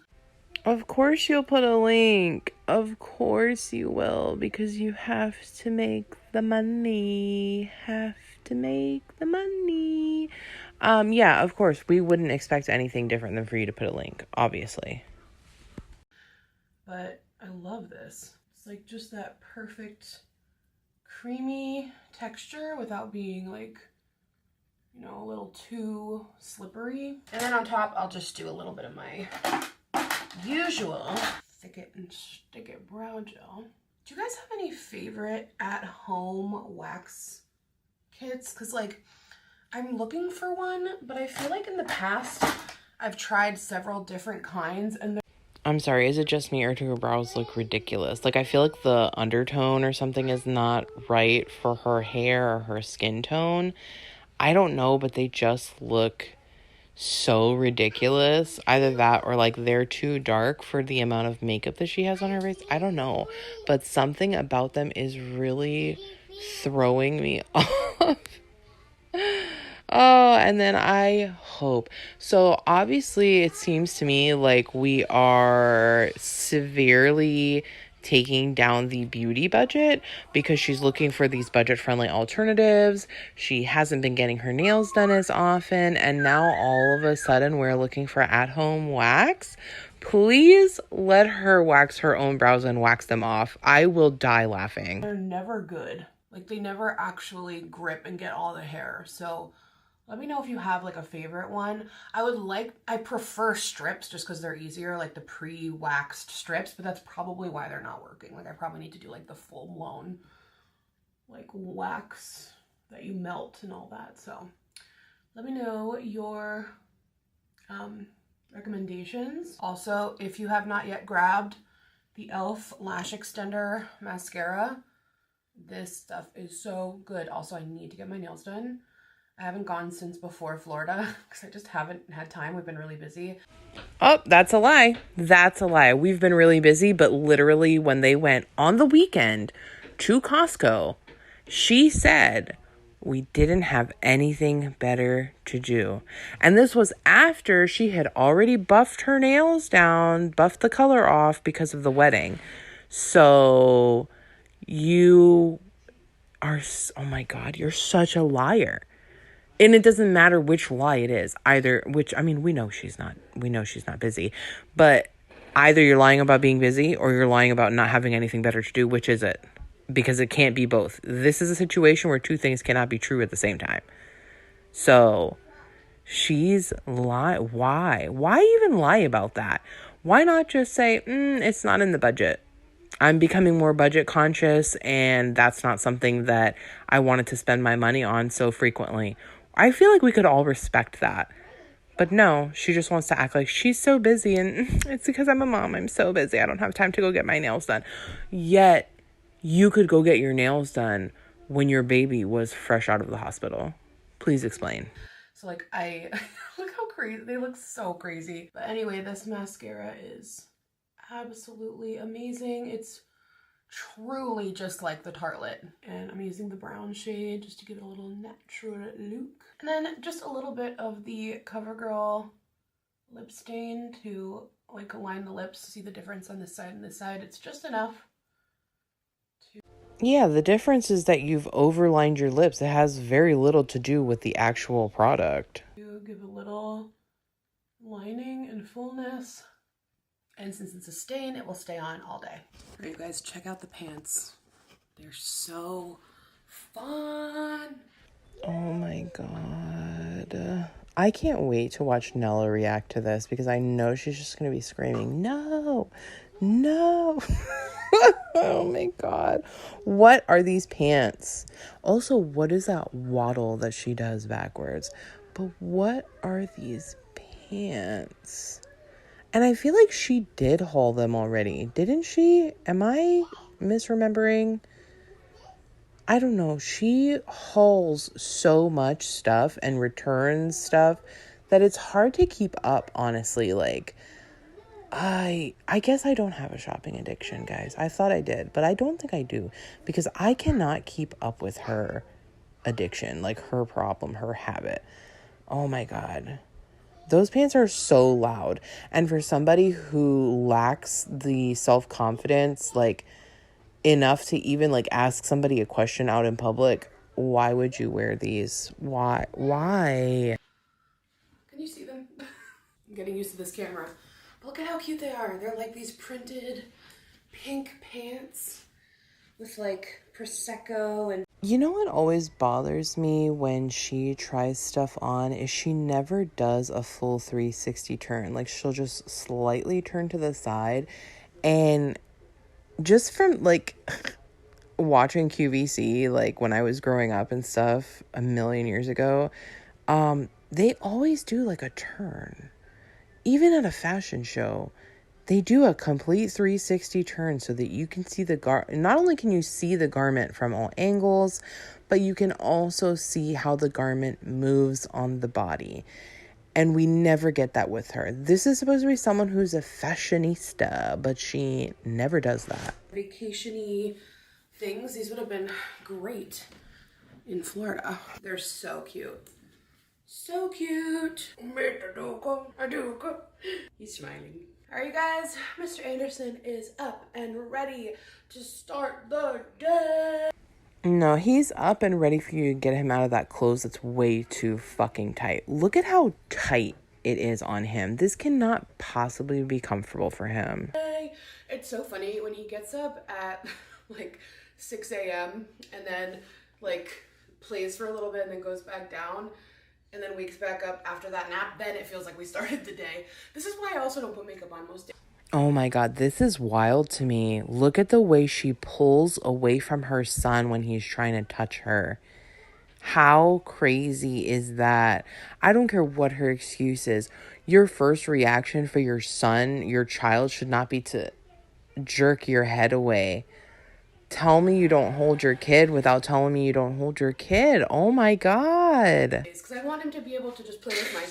Of course you'll put a link. Of course you will, because you have to make the money. Have to make the money. Yeah, of course. We wouldn't expect anything different than for you to put a link, obviously. But I love this. It's like just that perfect creamy texture without being like, you know, a little too slippery. And then on top, I'll just do a little bit of my usual thick it and stick it brow gel. Do you guys have any favorite at-home wax kits? Because like, I'm looking for one, but I feel like in the past, I've tried several different kinds and I'm sorry, is it just me or do her brows look ridiculous? Like, I feel like the undertone or something is not right for her hair or her skin tone. I don't know, but they just look so ridiculous. Either that or, like, they're too dark for the amount of makeup that she has on her face. I don't know. But something about them is really throwing me off. Oh, and then I hope. So obviously it seems to me like we are severely taking down the beauty budget because she's looking for these budget-friendly alternatives. She hasn't been getting her nails done as often, and now all of a sudden we're looking for at-home wax. Please let her wax her own brows and wax them off. I will die laughing. they're never good. Like, they never actually grip and get all the hair. So let me know if you have like a favorite one. I prefer strips just because they're easier, like the pre-waxed strips, but that's probably why they're not working. Like, I probably need to do like the full-blown like wax that you melt and all that. So let me know your recommendations. Also, if you have not yet grabbed the e.l.f. Lash Extender Mascara, this stuff is so good. Also, I need to get my nails done. I haven't gone since before Florida because I just haven't had time. We've been really busy. Oh, that's a lie. That's a lie. We've been really busy, but literally when they went on the weekend to Costco, she said we didn't have anything better to do. And this was after she had already buffed her nails down, buffed the color off because of the wedding. So you are, oh my God, you're such a liar. And it doesn't matter which lie it is either, which, I mean, we know she's not busy, but either you're lying about being busy or you're lying about not having anything better to do. Which is it? Because it can't be both. This is a situation where two things cannot be true at the same time. So she's lying. Why even lie about that? Why not just say, it's not in the budget. I'm becoming more budget conscious and that's not something that I wanted to spend my money on so frequently. I feel like we could all respect that. But no, she just wants to act like she's so busy and it's because I'm a mom. I'm so busy. I don't have time to go get my nails done. Yet you could go get your nails done when your baby was fresh out of the hospital. Please explain. So like, look how crazy, they look so crazy. But anyway, this mascara is absolutely amazing. It's truly just like the Tartelette, and I'm using the brown shade just to give it a little natural look. And then just a little bit of the CoverGirl lip stain to like line the lips, see the difference on this side and this side. It's just enough. Yeah, the difference is that you've overlined your lips. It has very little to do with the actual product. To give a little lining and fullness. And since it's a stain, it will stay on all day. All right, you guys, check out the pants. They're so fun. Oh my God. I can't wait to watch Nella react to this because I know she's just going to be screaming, no. Oh my God. What are these pants? Also, what is that waddle that she does backwards? But what are these pants? And I feel like she did haul them already. Didn't she? Am I misremembering? I don't know. She hauls so much stuff and returns stuff that it's hard to keep up, honestly. Like, I guess I don't have a shopping addiction, guys. I thought I did, but I don't think I do because I cannot keep up with her addiction, like her problem, her habit. Oh my God. Those pants are so loud. And for somebody who lacks the self-confidence, like enough to even like ask somebody a question out in public, why would you wear these? Why? Can you see them? I'm getting used to this camera. Look at how cute they are. They're like these printed pink pants with like Prosecco and... You know what always bothers me when she tries stuff on is she never does a full 360 turn. Like she'll just slightly turn to the side, and just from like watching QVC, like when I was growing up and stuff a million years ago, they always do like a turn. Even at a fashion show, they do a complete 360 turn so that you can see not only can you see the garment from all angles, but you can also see how the garment moves on the body. And we never get that with her. This is supposed to be someone who's a fashionista, but she never does that. Vacation-y things. These would have been great in Florida. They're so cute. So cute. He's smiling. All right, you guys, Mr. Anderson is up and ready to start the day. No, he's up and ready for you to get him out of that clothes that's way too fucking tight. Look at how tight it is on him. This cannot possibly be comfortable for him. It's so funny when he gets up at like 6 a.m. and then like plays for a little bit and then goes back down and then wakes back up after that nap. Then it feels like we started the day. This is why I also don't put makeup on most days. Oh my God, this is wild to me. Look at the way she pulls away from her son when he's trying to touch her. How crazy is that? I don't care what her excuse is. Your first reaction for your son, your child, should not be to jerk your head away. Tell me you don't hold your kid without telling me you don't hold your kid. Oh my God. Because I want him to be able to just play with my...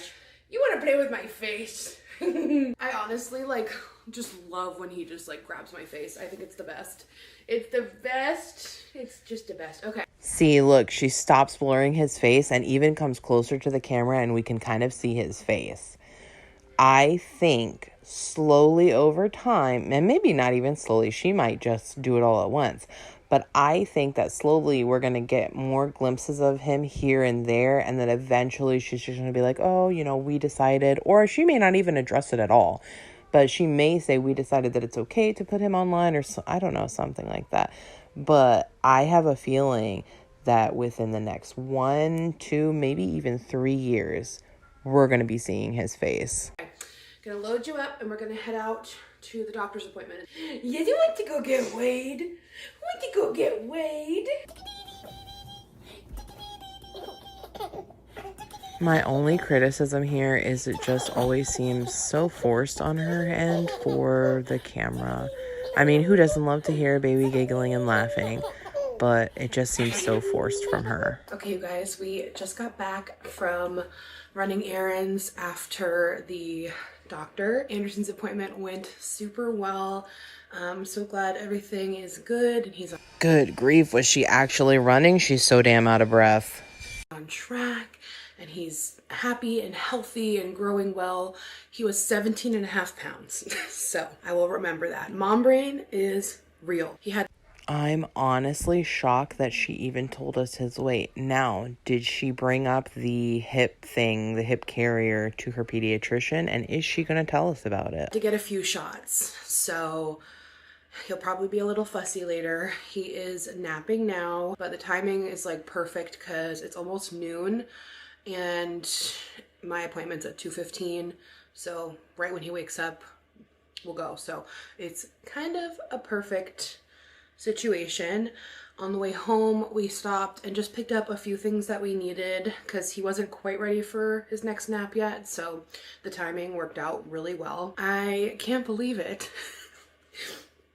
You want to play with my face? I honestly like just love when he just like grabs my face. I think it's the best. It's the best. It's just the best. Okay. See, look, she stops blurring his face and even comes closer to the camera and we can kind of see his face. I think slowly over time, and maybe not even slowly, she might just do it all at once. But I think that slowly we're going to get more glimpses of him here and there. And then eventually she's just going to be like, oh, you know, we decided. Or she may not even address it at all. But she may say we decided that it's okay to put him online or so, I don't know, something like that. But I have a feeling that within the next 1, 2, maybe even 3 years, we're going to be seeing his face. Okay. Gonna load you up and we're gonna head out to the doctor's appointment. Yeah, you want to go get weighed? Want to go get weighed? My only criticism here is it just always seems so forced on her end for the camera. I mean, who doesn't love to hear a baby giggling and laughing? But it just seems so forced from her. Okay, you guys, we just got back from running errands after the doctor. Anderson's appointment went super well. I'm so glad everything is good. And he's good grief, was she actually running? She's so damn out of breath. On track, and he's happy and healthy and growing well. He was 17.5 pounds. So I will remember that. Mom brain is real. I'm honestly shocked that she even told us his weight. Now, did she bring up the hip thing, the hip carrier, to her pediatrician? And is she going to tell us about it? To get a few shots. So he'll probably be a little fussy later. He is napping now, but the timing is like perfect because it's almost noon and my appointment's at 2:15. So right when he wakes up, we'll go. So it's kind of a perfect situation. On the way home, we stopped and just picked up a few things that we needed because he wasn't quite ready for his next nap yet. So the timing worked out really well. I can't believe it.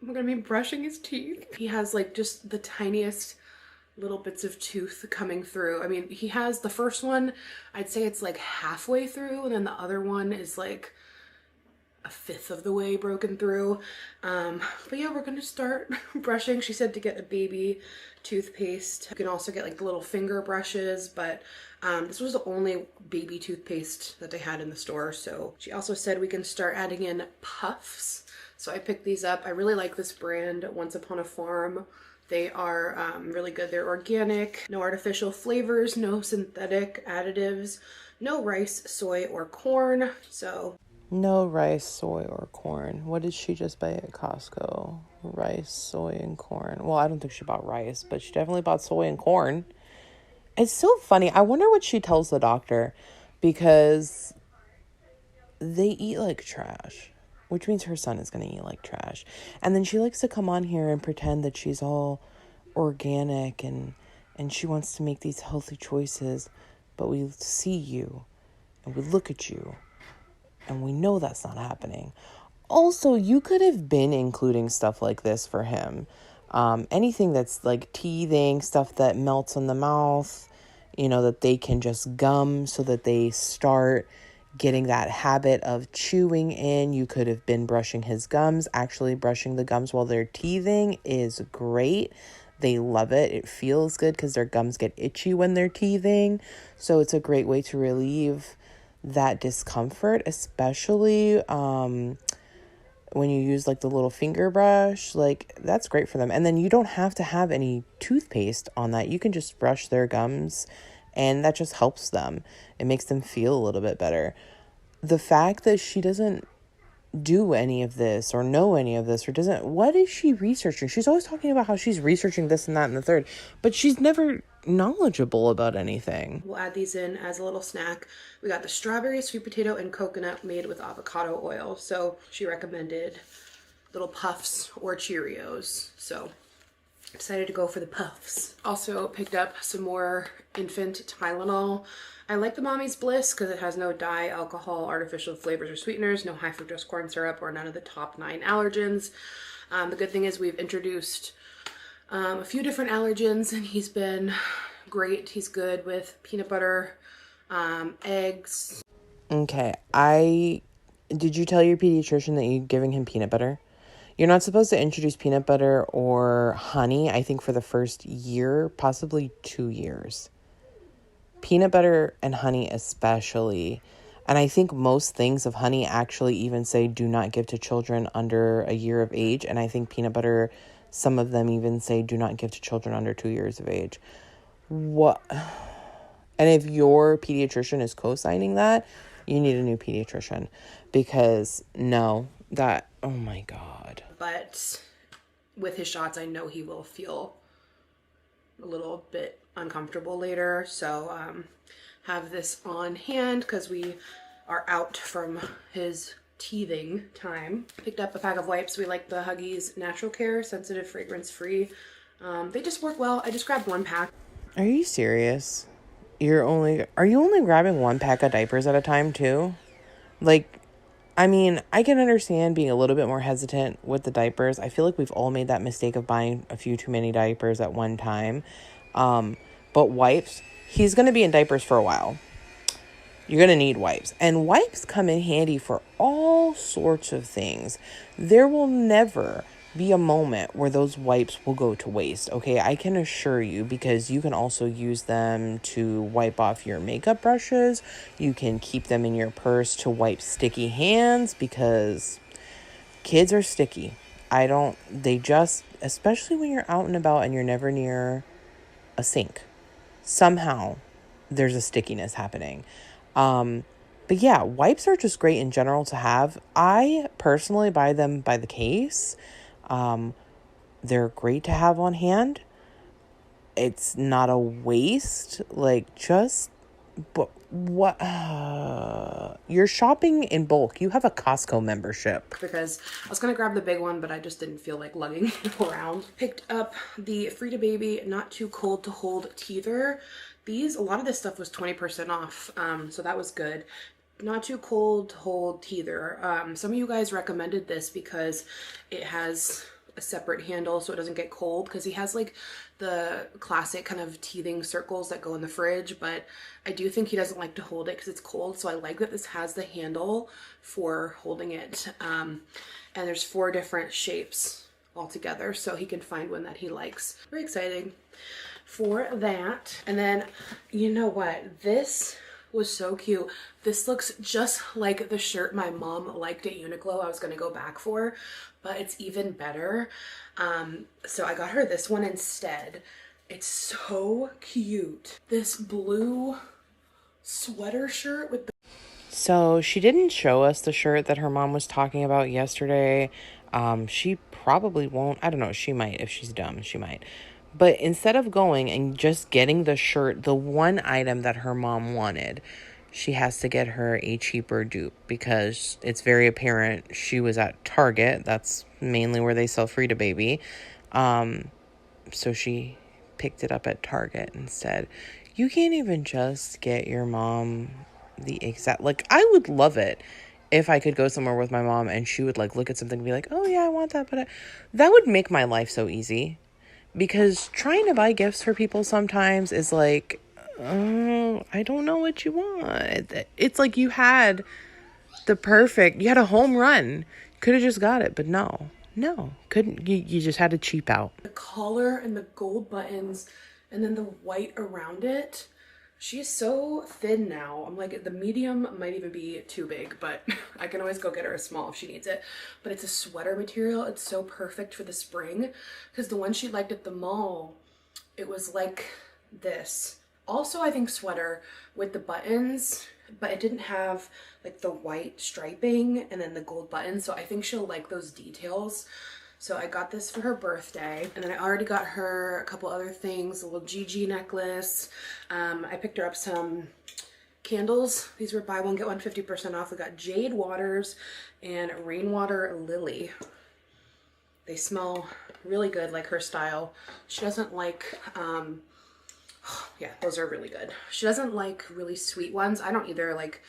We're gonna be brushing his teeth. He has like just the tiniest little bits of tooth coming through. I mean, he has the first one, I'd say it's like halfway through, and then the other one is like a fifth of the way broken through. But yeah, we're gonna start brushing. She said to get a baby toothpaste. You can also get like the little finger brushes, but this was the only baby toothpaste that they had in the store. So she also said we can start adding in puffs. So I picked these up. I really like this brand, Once Upon a Farm. They are really good. They're organic, no artificial flavors, no synthetic additives, no rice, soy, or corn. So No rice, soy, or corn. What did she just buy at Costco? Rice, soy, and corn. Well, I don't think she bought rice, but she definitely bought soy and corn. It's so funny. I wonder what she tells the doctor, because they eat like trash, which means her son is going to eat like trash. And then she likes to come on here and pretend that she's all organic and she wants to make these healthy choices. But we see you and we look at you and we know that's not happening. Also, you could have been including stuff like this for him. Anything that's like teething, stuff that melts in the mouth, that they can just gum so that they start getting that habit of chewing in. You could have been brushing his gums. Actually, brushing the gums while they're teething is great. They love it. It feels good because their gums get itchy when they're teething. So it's a great way to relieve that discomfort, especially when you use like the little finger brush. Like, that's great for them. And then you don't have to have any toothpaste on that. You can just brush their gums and that just helps them. It makes them feel a little bit better. The fact that she doesn't do any of this or know any of this, or doesn't, what is she researching? She's always talking about how she's researching this and that and the third, but she's never knowledgeable about anything. We'll add these in as a little snack. We got the strawberry, sweet potato, and coconut made with avocado oil. So she recommended little puffs or Cheerios. So decided to go for the puffs. Also picked up some more infant Tylenol. I like the Mommy's Bliss because it has no dye, alcohol, artificial flavors or sweeteners, no high fructose corn syrup, or none of the top 9 allergens. The good thing is we've introduced a few different allergens, and he's been great. He's good with peanut butter, eggs. Okay, did you tell your pediatrician that you're giving him peanut butter? You're not supposed to introduce peanut butter or honey, I think, for the first year, possibly 2 years. Peanut butter and honey especially. And I think most things of honey actually even say do not give to children under a year of age. And I think peanut butter, some of them even say do not give to children under 2 years of age. What? And if your pediatrician is co-signing that, you need a new pediatrician. Because no, oh my God. But with his shots, I know he will feel a little bit uncomfortable later. So have this on hand because we are out from his teething time. Picked up a pack of wipes. We like the Huggies Natural Care Sensitive Fragrance Free. They just work well. I just grabbed 1 pack. Are you serious? Are you only grabbing 1 pack of diapers at a time too? Like, I mean, I can understand being a little bit more hesitant with the diapers. I feel like we've all made that mistake of buying a few too many diapers at one time. But wipes, he's going to be in diapers for a while. You're going to need wipes. And wipes come in handy for all sorts of things. There will never be a moment where those wipes will go to waste, okay? I can assure you, because you can also use them to wipe off your makeup brushes. You can keep them in your purse to wipe sticky hands, because kids are sticky. Especially when you're out and about and you're never near a sink. Somehow there's a stickiness happening. But yeah, wipes are just great in general to have. I personally buy them by the case. They're great to have on hand. It's not a waste. You're shopping in bulk. You have a Costco membership. Because I was going to grab the big one, but I just didn't feel like lugging it around. Picked up the Frida Baby Not Too Cold to Hold Teether. A lot of this stuff was 20% off, so that was good. Not Too Cold to Hold Teether. Some of you guys recommended this because it has a separate handle so it doesn't get cold, because he has like the classic kind of teething circles that go in the fridge, but I do think he doesn't like to hold it because it's cold. So I like that this has the handle for holding it. And there's 4 different shapes altogether, so he can find one that he likes. Very exciting for that. And then, you know what? This was so cute. This looks just like the shirt my mom liked at Uniqlo I was gonna go back for, but it's even better. So I got her this one instead. It's so cute. This blue sweater shirt with the... So she didn't show us the shirt that her mom was talking about yesterday. She probably won't. I don't know. She might. If she's dumb, she might. But instead of going and just getting the shirt, the one item that her mom wanted, she has to get her a cheaper dupe because it's very apparent she was at Target. That's mainly where they sell Frida Baby. So she picked it up at Target instead. You can't even just get your mom the exact, like, I would love it if I could go somewhere with my mom and she would like look at something and be like, oh yeah, I want that, but that would make my life so easy. Because trying to buy gifts for people sometimes is like, oh, I don't know what you want. It's like you had you had a home run. Could have just got it, but no, couldn't. You just had to cheap out. The collar and the gold buttons and then the white around it. She's so thin now. I'm like, the medium might even be too big, but I can always go get her a small if she needs it. But it's a sweater material. It's so perfect for the spring, because the one she liked at the mall, it was like this. Also, I think sweater with the buttons, but it didn't have like the white striping and then the gold buttons. So I think she'll like those details. So I got this for her birthday, and then I already got her a couple other things, a little GG necklace. I picked her up some candles. These were buy one, get one 50% off. We got Jade Waters and Rainwater Lily. They smell really good, like her style. She doesn't like, yeah, those are really good. She doesn't like really sweet ones. I don't either. Like,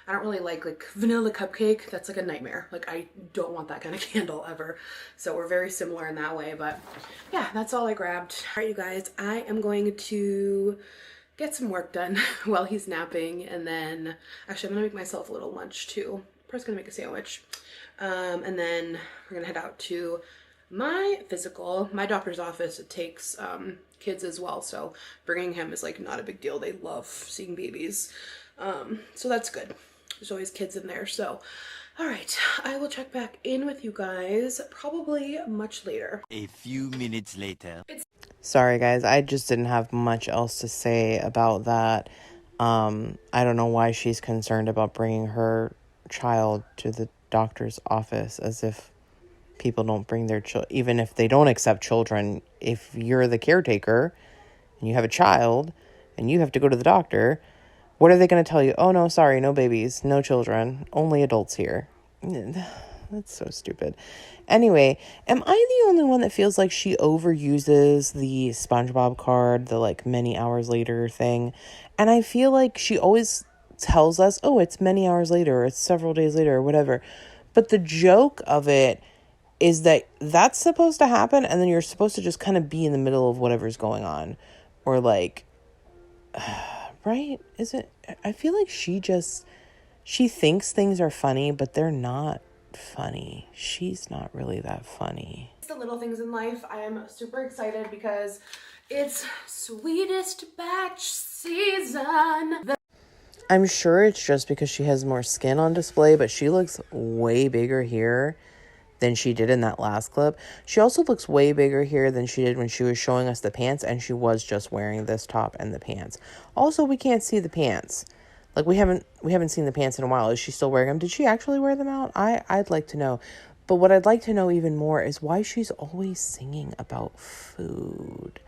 I don't really like vanilla cupcake. That's like a nightmare. Like, I don't want that kind of candle ever. So we're very similar in that way, but yeah, that's all I grabbed. All right, you guys, I am going to get some work done while he's napping. And then actually I'm gonna make myself a little lunch too. First gonna make a sandwich. And then we're gonna head out to my physical. My doctor's office takes kids as well. So bringing him is like not a big deal. They love seeing babies. So that's good. There's always kids in there. So, all right, I will check back in with you guys probably much later. A few minutes later. Sorry, guys. I just didn't have much else to say about that. I don't know why she's concerned about bringing her child to the doctor's office, as if people don't bring their children, even if they don't accept children. If you're the caretaker and you have a child and you have to go to the doctor, what are they going to tell you? Oh, no, sorry, no babies, no children, only adults here. That's so stupid. Anyway, am I the only one that feels like she overuses the SpongeBob card, the like many hours later thing? And I feel like she always tells us, oh, it's many hours later, or it's several days later, or whatever. But the joke of it is that that's supposed to happen, and then you're supposed to just kind of be in the middle of whatever's going on. Or like... right? Is it? I feel like she thinks things are funny, but they're not funny. She's not really that funny. It's the little things in life. I am super excited because it's sweetest batch season. I'm sure it's just because she has more skin on display, but she looks way bigger here than she did in that last clip. She also looks way bigger here than she did when she was showing us the pants, and she was just wearing this top and the pants. Also, we can't see the pants. Like, we haven't seen the pants in a while. Is she still wearing them? Did she actually wear them out? I'd like to know. But what I'd like to know even more is why she's always singing about food.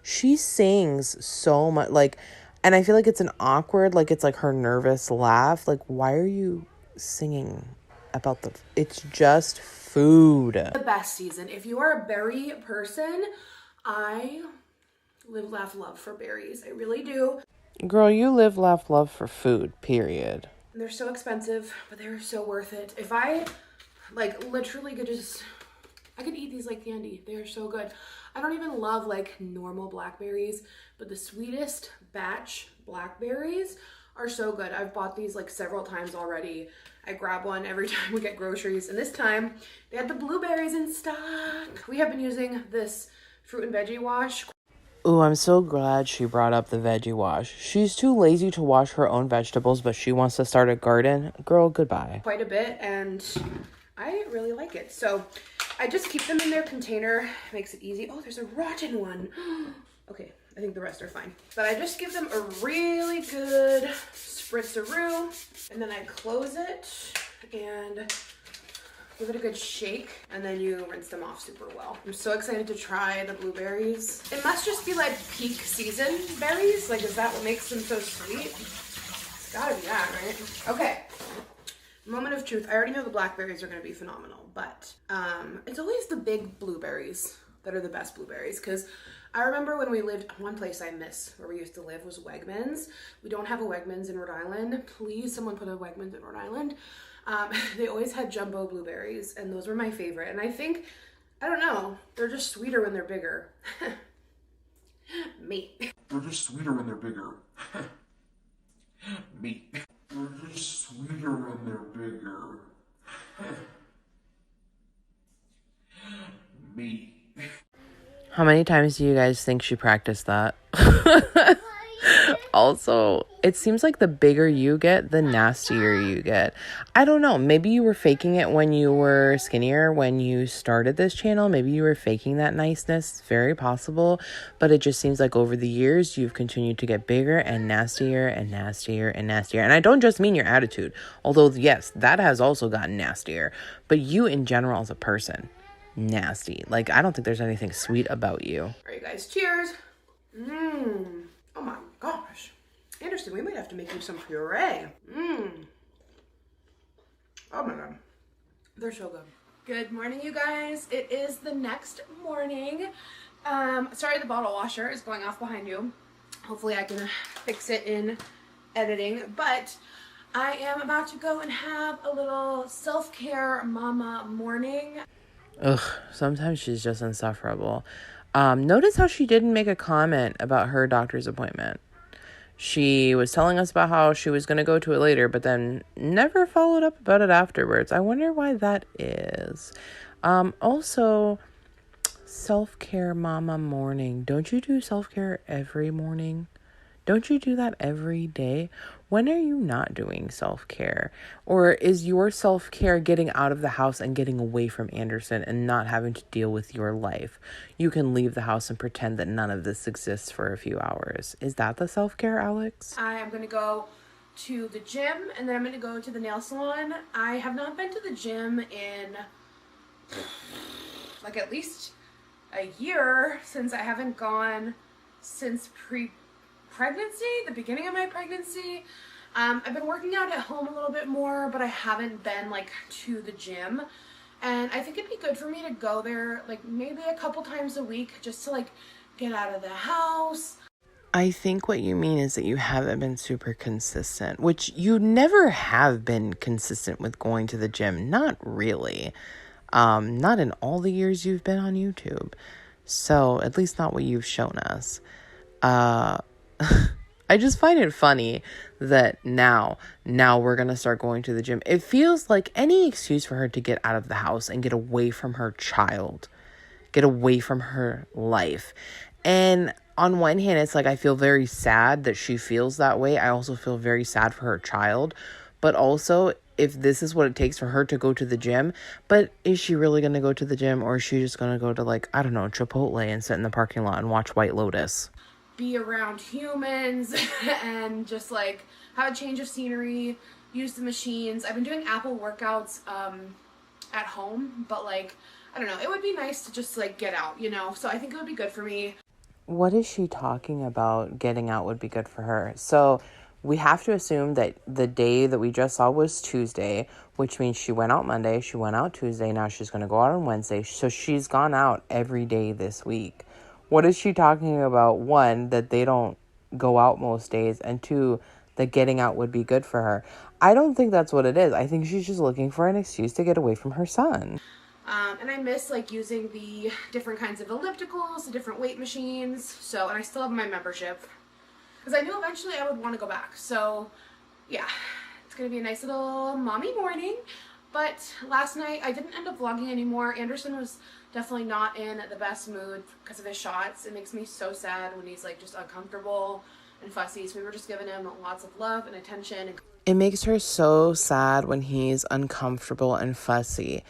She sings so much, like, and I feel like it's an awkward, like, it's like her nervous laugh. Like, why are you singing about it's just food. The best season. If you are a berry person, I live, laugh, love for berries. I really do. Girl, you live, laugh, love for food, period. They're so expensive, but they're so worth it. If I, like, literally could just I could eat these like candy. They are so good. I don't even love like normal blackberries, but the sweetest batch blackberries are so good. I've bought these like several times already. I grab one every time we get groceries, and this time they had the blueberries in stock. We have been using this fruit and veggie wash. Ooh, I'm so glad she brought up the veggie wash. She's too lazy to wash her own vegetables, but she wants to start a garden. Girl, goodbye. Quite a bit, and I really like it. So I just keep them in their container. Makes it easy. Oh, there's a rotten one. Okay, I think the rest are fine. But I just give them a really good spritzeroo, and then I close it and give it a good shake, and then you rinse them off super well. I'm so excited to try the blueberries. It must just be like peak season berries. Like, is that what makes them so sweet? It's gotta be that, right? Okay. Moment of truth. I already know the blackberries are gonna be phenomenal, but it's always the big blueberries that are the best blueberries, because I remember when we lived, one place I miss where we used to live was Wegmans. We don't have a Wegmans in Rhode Island. Please, someone put a Wegmans in Rhode Island. They always had jumbo blueberries, and those were my favorite. And I think, I don't know, they're just sweeter when they're bigger. Me. They're just sweeter when they're bigger. Me. They're just sweeter when they're bigger. Me. How many times do you guys think she practiced that? Also, it seems like the bigger you get, the nastier you get. I don't know. Maybe you were faking it when you were skinnier, when you started this channel. Maybe you were faking that niceness. Very possible. But it just seems like over the years, you've continued to get bigger and nastier and nastier and nastier. And I don't just mean your attitude. Although, yes, that has also gotten nastier. But you in general as a person, nasty. Like, I don't think there's anything sweet about you. All right, guys, cheers. Oh my gosh. Anderson, we might have to make you some puree. Oh my God. They're so good. Good morning, you guys. It is the next morning. Sorry, the bottle washer is going off behind you. Hopefully I can fix it in editing, but I am about to go and have a little self-care mama morning. Ugh, sometimes she's just insufferable. Notice how she didn't make a comment about her doctor's appointment. She was telling us about how she was going to go to it later, but then never followed up about it afterwards. I wonder why that is. Also, self-care mama morning. Don't you do self-care every morning? Don't you do that every day? When are you not doing self-care? Or is your self-care getting out of the house and getting away from Anderson and not having to deal with your life? You can leave the house and pretend that none of this exists for a few hours. Is that the self-care, Alex? I am going to go to the gym, and then I'm going to go to the nail salon. I have not been to the gym in like at least a year, since I haven't gone since pregnancy, the beginning of my pregnancy. I've been working out at home a little bit more, but I haven't been like to the gym, and I think it'd be good for me to go there like maybe a couple times a week, just to like get out of the house. I think what you mean is that you haven't been super consistent, which you never have been consistent with going to the gym. Not really. Not in all the years you've been on YouTube. So at least not what you've shown us. I just find it funny that now we're going to start going to the gym. It feels like any excuse for her to get out of the house and get away from her child, get away from her life. And on one hand, it's like I feel very sad that she feels that way. I also feel very sad for her child. But also, if this is what it takes for her to go to the gym, but is she really going to go to the gym, or is she just going to go to, like, I don't know, Chipotle and sit in the parking lot and watch White Lotus? Be around humans and just like have a change of scenery, use the machines. I've been doing Apple workouts at home, but like, I don't know, it would be nice to just like get out, you know? So I think it would be good for me. What is she talking about? Getting out would be good for her. So we have to assume that the day that we just saw was Tuesday, which means she went out Monday, she went out Tuesday, now she's going to go out on Wednesday. So she's gone out every day this week. What is she talking about? One, that they don't go out most days, and two, that getting out would be good for her. I don't think that's what it is. I think she's just looking for an excuse to get away from her son. And I miss like using the different kinds of ellipticals, the different weight machines. So, and I still have my membership because I knew eventually I would want to go back. So yeah, it's gonna be a nice little mommy morning. But last night I didn't end up vlogging anymore. Anderson was definitely not in the best mood because of his shots. It makes me so sad when he's like just uncomfortable and fussy. So we were just giving him lots of love and attention. It makes her so sad when he's uncomfortable and fussy.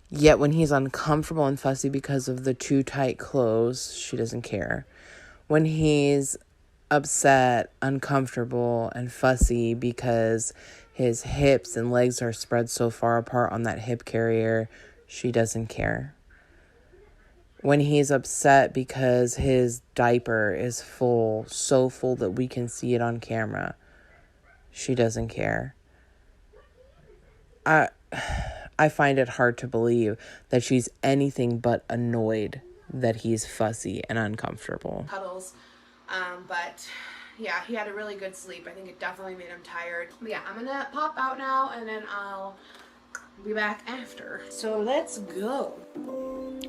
Yet when he's uncomfortable and fussy because of the too tight clothes, she doesn't care. When he's upset, uncomfortable, and fussy because his hips and legs are spread so far apart on that hip carrier, she doesn't care. When he's upset because his diaper is full, so full that we can see it on camera, she doesn't care. I find it hard to believe that she's anything but annoyed that he's fussy and uncomfortable. Cuddles. But yeah, he had a really good sleep. I think it definitely made him tired. But yeah, I'm gonna pop out now and then I'll be back after. So let's go.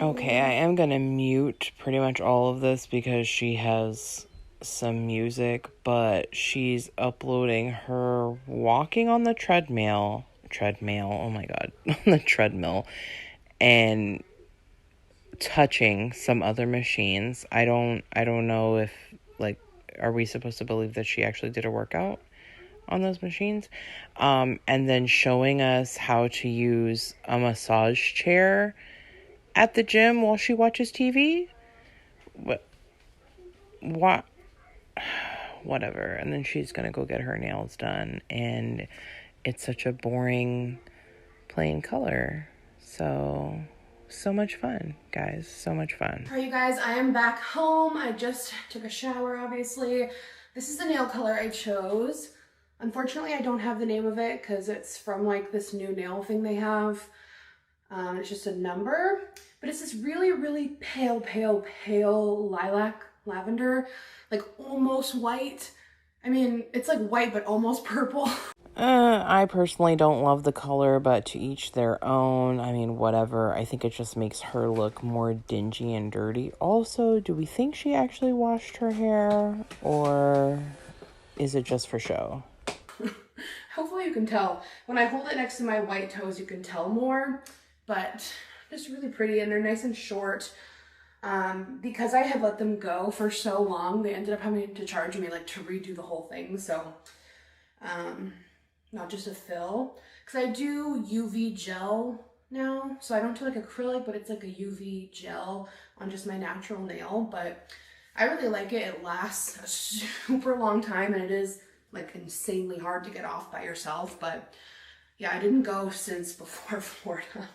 Okay, I am gonna mute pretty much all of this because she has some music, but she's uploading her walking on the treadmill, oh my god, on the treadmill, and touching some other machines. I don't know if, like, are we supposed to believe that she actually did a workout on those machines? And then showing us how to use a massage chair at the gym while she watches TV. What? Whatever. And then she's gonna go get her nails done, and it's such a boring plain color. So much fun, guys. So much fun. Alright, you guys, I am back home. I just took a shower, obviously. This is the nail color I chose. Unfortunately, I don't have the name of it because it's from like this new nail thing they have. It's just a number, but it's this really, really pale lilac, lavender, like almost white. I mean, it's like white, but almost purple. I personally don't love the color, but to each their own. I mean, whatever. I think it just makes her look more dingy and dirty. Also, do we think she actually washed her hair, or is it just for show? Hopefully you can tell. When I hold it next to my white toes, you can tell more, but just really pretty, and they're nice and short. Because I had let them go for so long, they ended up having to charge me like to redo the whole thing. So, not just a fill, because I do UV gel now, so I don't do like acrylic, but it's like a UV gel on just my natural nail. But I really like it. It lasts a super long time, and it is like insanely hard to get off by yourself. But yeah, I didn't go since before Florida.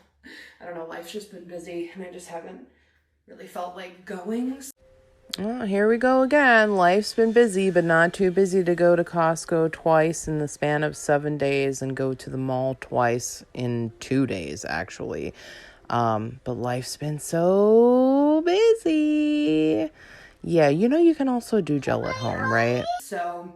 I don't know, life's just been busy and I just haven't really felt like going. Well, here we go again. Life's been busy, but not too busy to go to Costco twice in the span of 7 days and go to the mall twice in 2 days, actually. But life's been so busy. Yeah, you know you can also do gel at home, right? So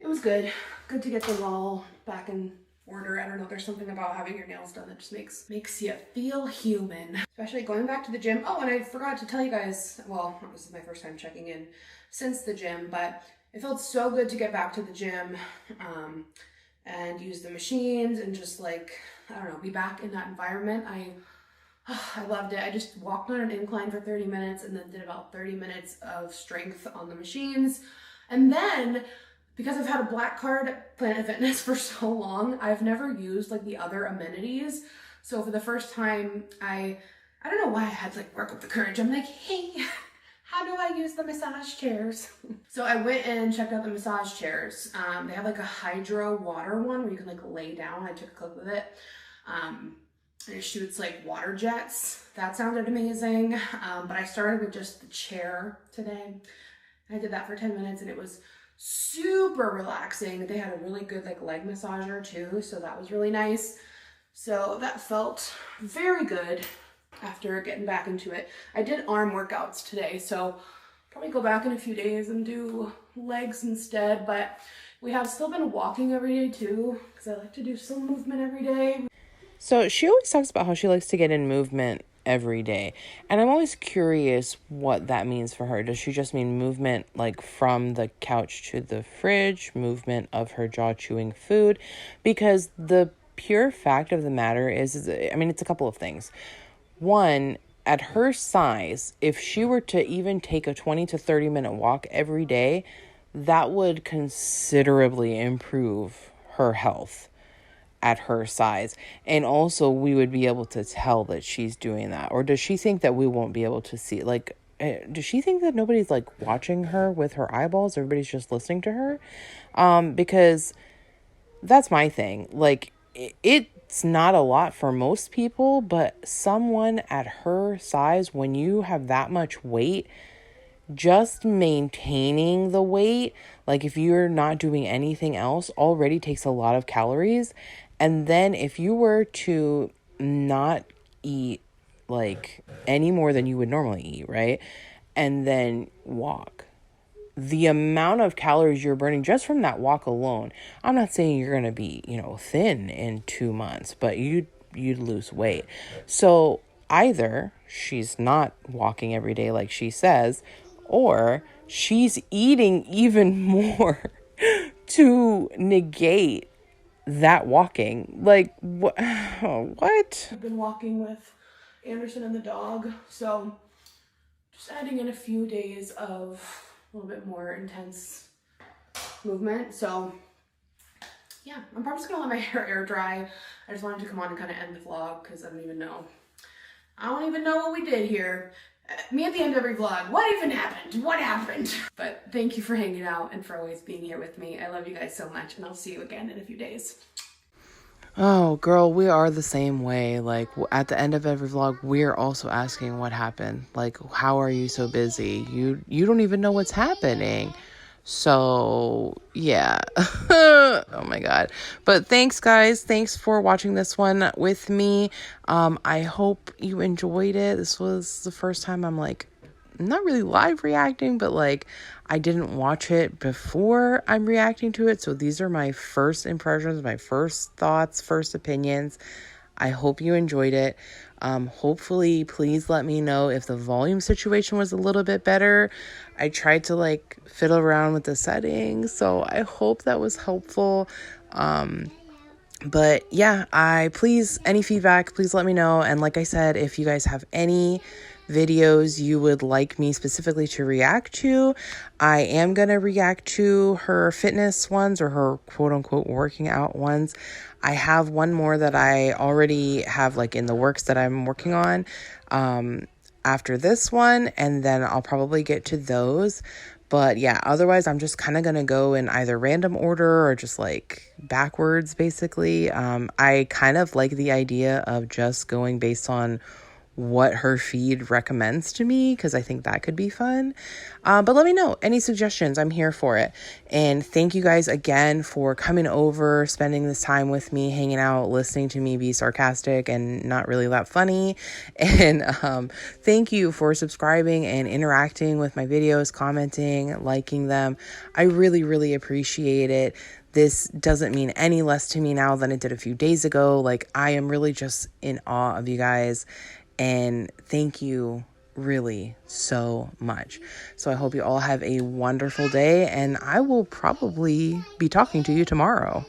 it was good. Good to get them all back in order. I don't know, there's something about having your nails done that just makes you feel human. Especially going back to the gym. Oh, and I forgot to tell you guys, well, this is my first time checking in since the gym, but it felt so good to get back to the gym and use the machines and just like, I don't know, be back in that environment. I loved it. I just walked on an incline for 30 minutes and then did about 30 minutes of strength on the machines. And then, because I've had a black card at Planet Fitness for so long, I've never used like the other amenities. So for the first time, I don't know why I had to like work up the courage. I'm like, hey, how do I use the massage chairs? So I went and checked out the massage chairs. They have like a hydro water one where you can like lay down. I took a clip of it. And it shoots like water jets. That sounded amazing. But I started with just the chair today. I did that for 10 minutes and it was super relaxing. They had a really good like leg massager too, so that was really nice. So that felt very good after getting back into it. I did arm workouts today, so probably go back in a few days and do legs instead, but we have still been walking every day too, because I like to do some movement every day. So she always talks about how she likes to get in movement every day. And I'm always curious what that means for her. Does she just mean movement like from the couch to the fridge, movement of her jaw chewing food? Because the pure fact of the matter is I mean, it's a couple of things. One, at her size, if she were to even take a 20 to 30 minute walk every day, that would considerably improve her health at her size. And also we would be able to tell that she's doing that. Or does she think that we won't be able to see, like, does she think that nobody's like watching her with her eyeballs? Everybody's just listening to her? Because that's my thing. Like, it's not a lot for most people, but someone at her size, when you have that much weight, just maintaining the weight, like if you're not doing anything else, already takes a lot of calories. And then if you were to not eat like any more than you would normally eat, right? And then walk, the amount of calories you're burning just from that walk alone. I'm not saying you're going to be, thin in 2 months, but you'd lose weight. So either she's not walking every day like she says, or she's eating even more to negate that walking. Like, what? What? I've been walking with Anderson and the dog, so just adding in a few days of a little bit more intense movement. So yeah, I'm probably just gonna let my hair air dry. I just wanted to come on and kind of end the vlog because I don't even know what we did here. Me at the end of every vlog, what even happened? What happened? But thank you for hanging out and for always being here with me. I love you guys so much, and I'll see you again in a few days. Oh, girl, we are the same way. Like, at the end of every vlog, we're also asking what happened. Like, how are you so busy? You don't even know what's happening. So, yeah. Oh my God. But thanks, guys. Thanks for watching this one with me. I hope you enjoyed it. This was the first time I'm like, not really live reacting, but like I didn't watch it before I'm reacting to it. So these are my first impressions, my first thoughts, first opinions. I hope you enjoyed it. Hopefully, please let me know if the volume situation was a little bit better. I tried to like fiddle around with the settings, so I hope that was helpful. But yeah, any feedback, please let me know. And like I said, if you guys have any videos you would like me specifically to react to, I am going to react to her fitness ones or her quote unquote working out ones. I have one more that I already have like in the works that I'm working on after this one, and then I'll probably get to those. But yeah, otherwise I'm just kind of going to go in either random order or just like backwards, basically. I kind of like the idea of just going based on what her feed recommends to me, because I think that could be fun. But let me know any suggestions. I'm here for it. And thank you guys again for coming over, spending this time with me, hanging out, listening to me be sarcastic and not really that funny. And thank you for subscribing and interacting with my videos, commenting, liking them. I really, really appreciate it. This doesn't mean any less to me now than it did a few days ago. Like, I am really just in awe of you guys. And thank you really so much. So I hope you all have a wonderful day, and I will probably be talking to you tomorrow.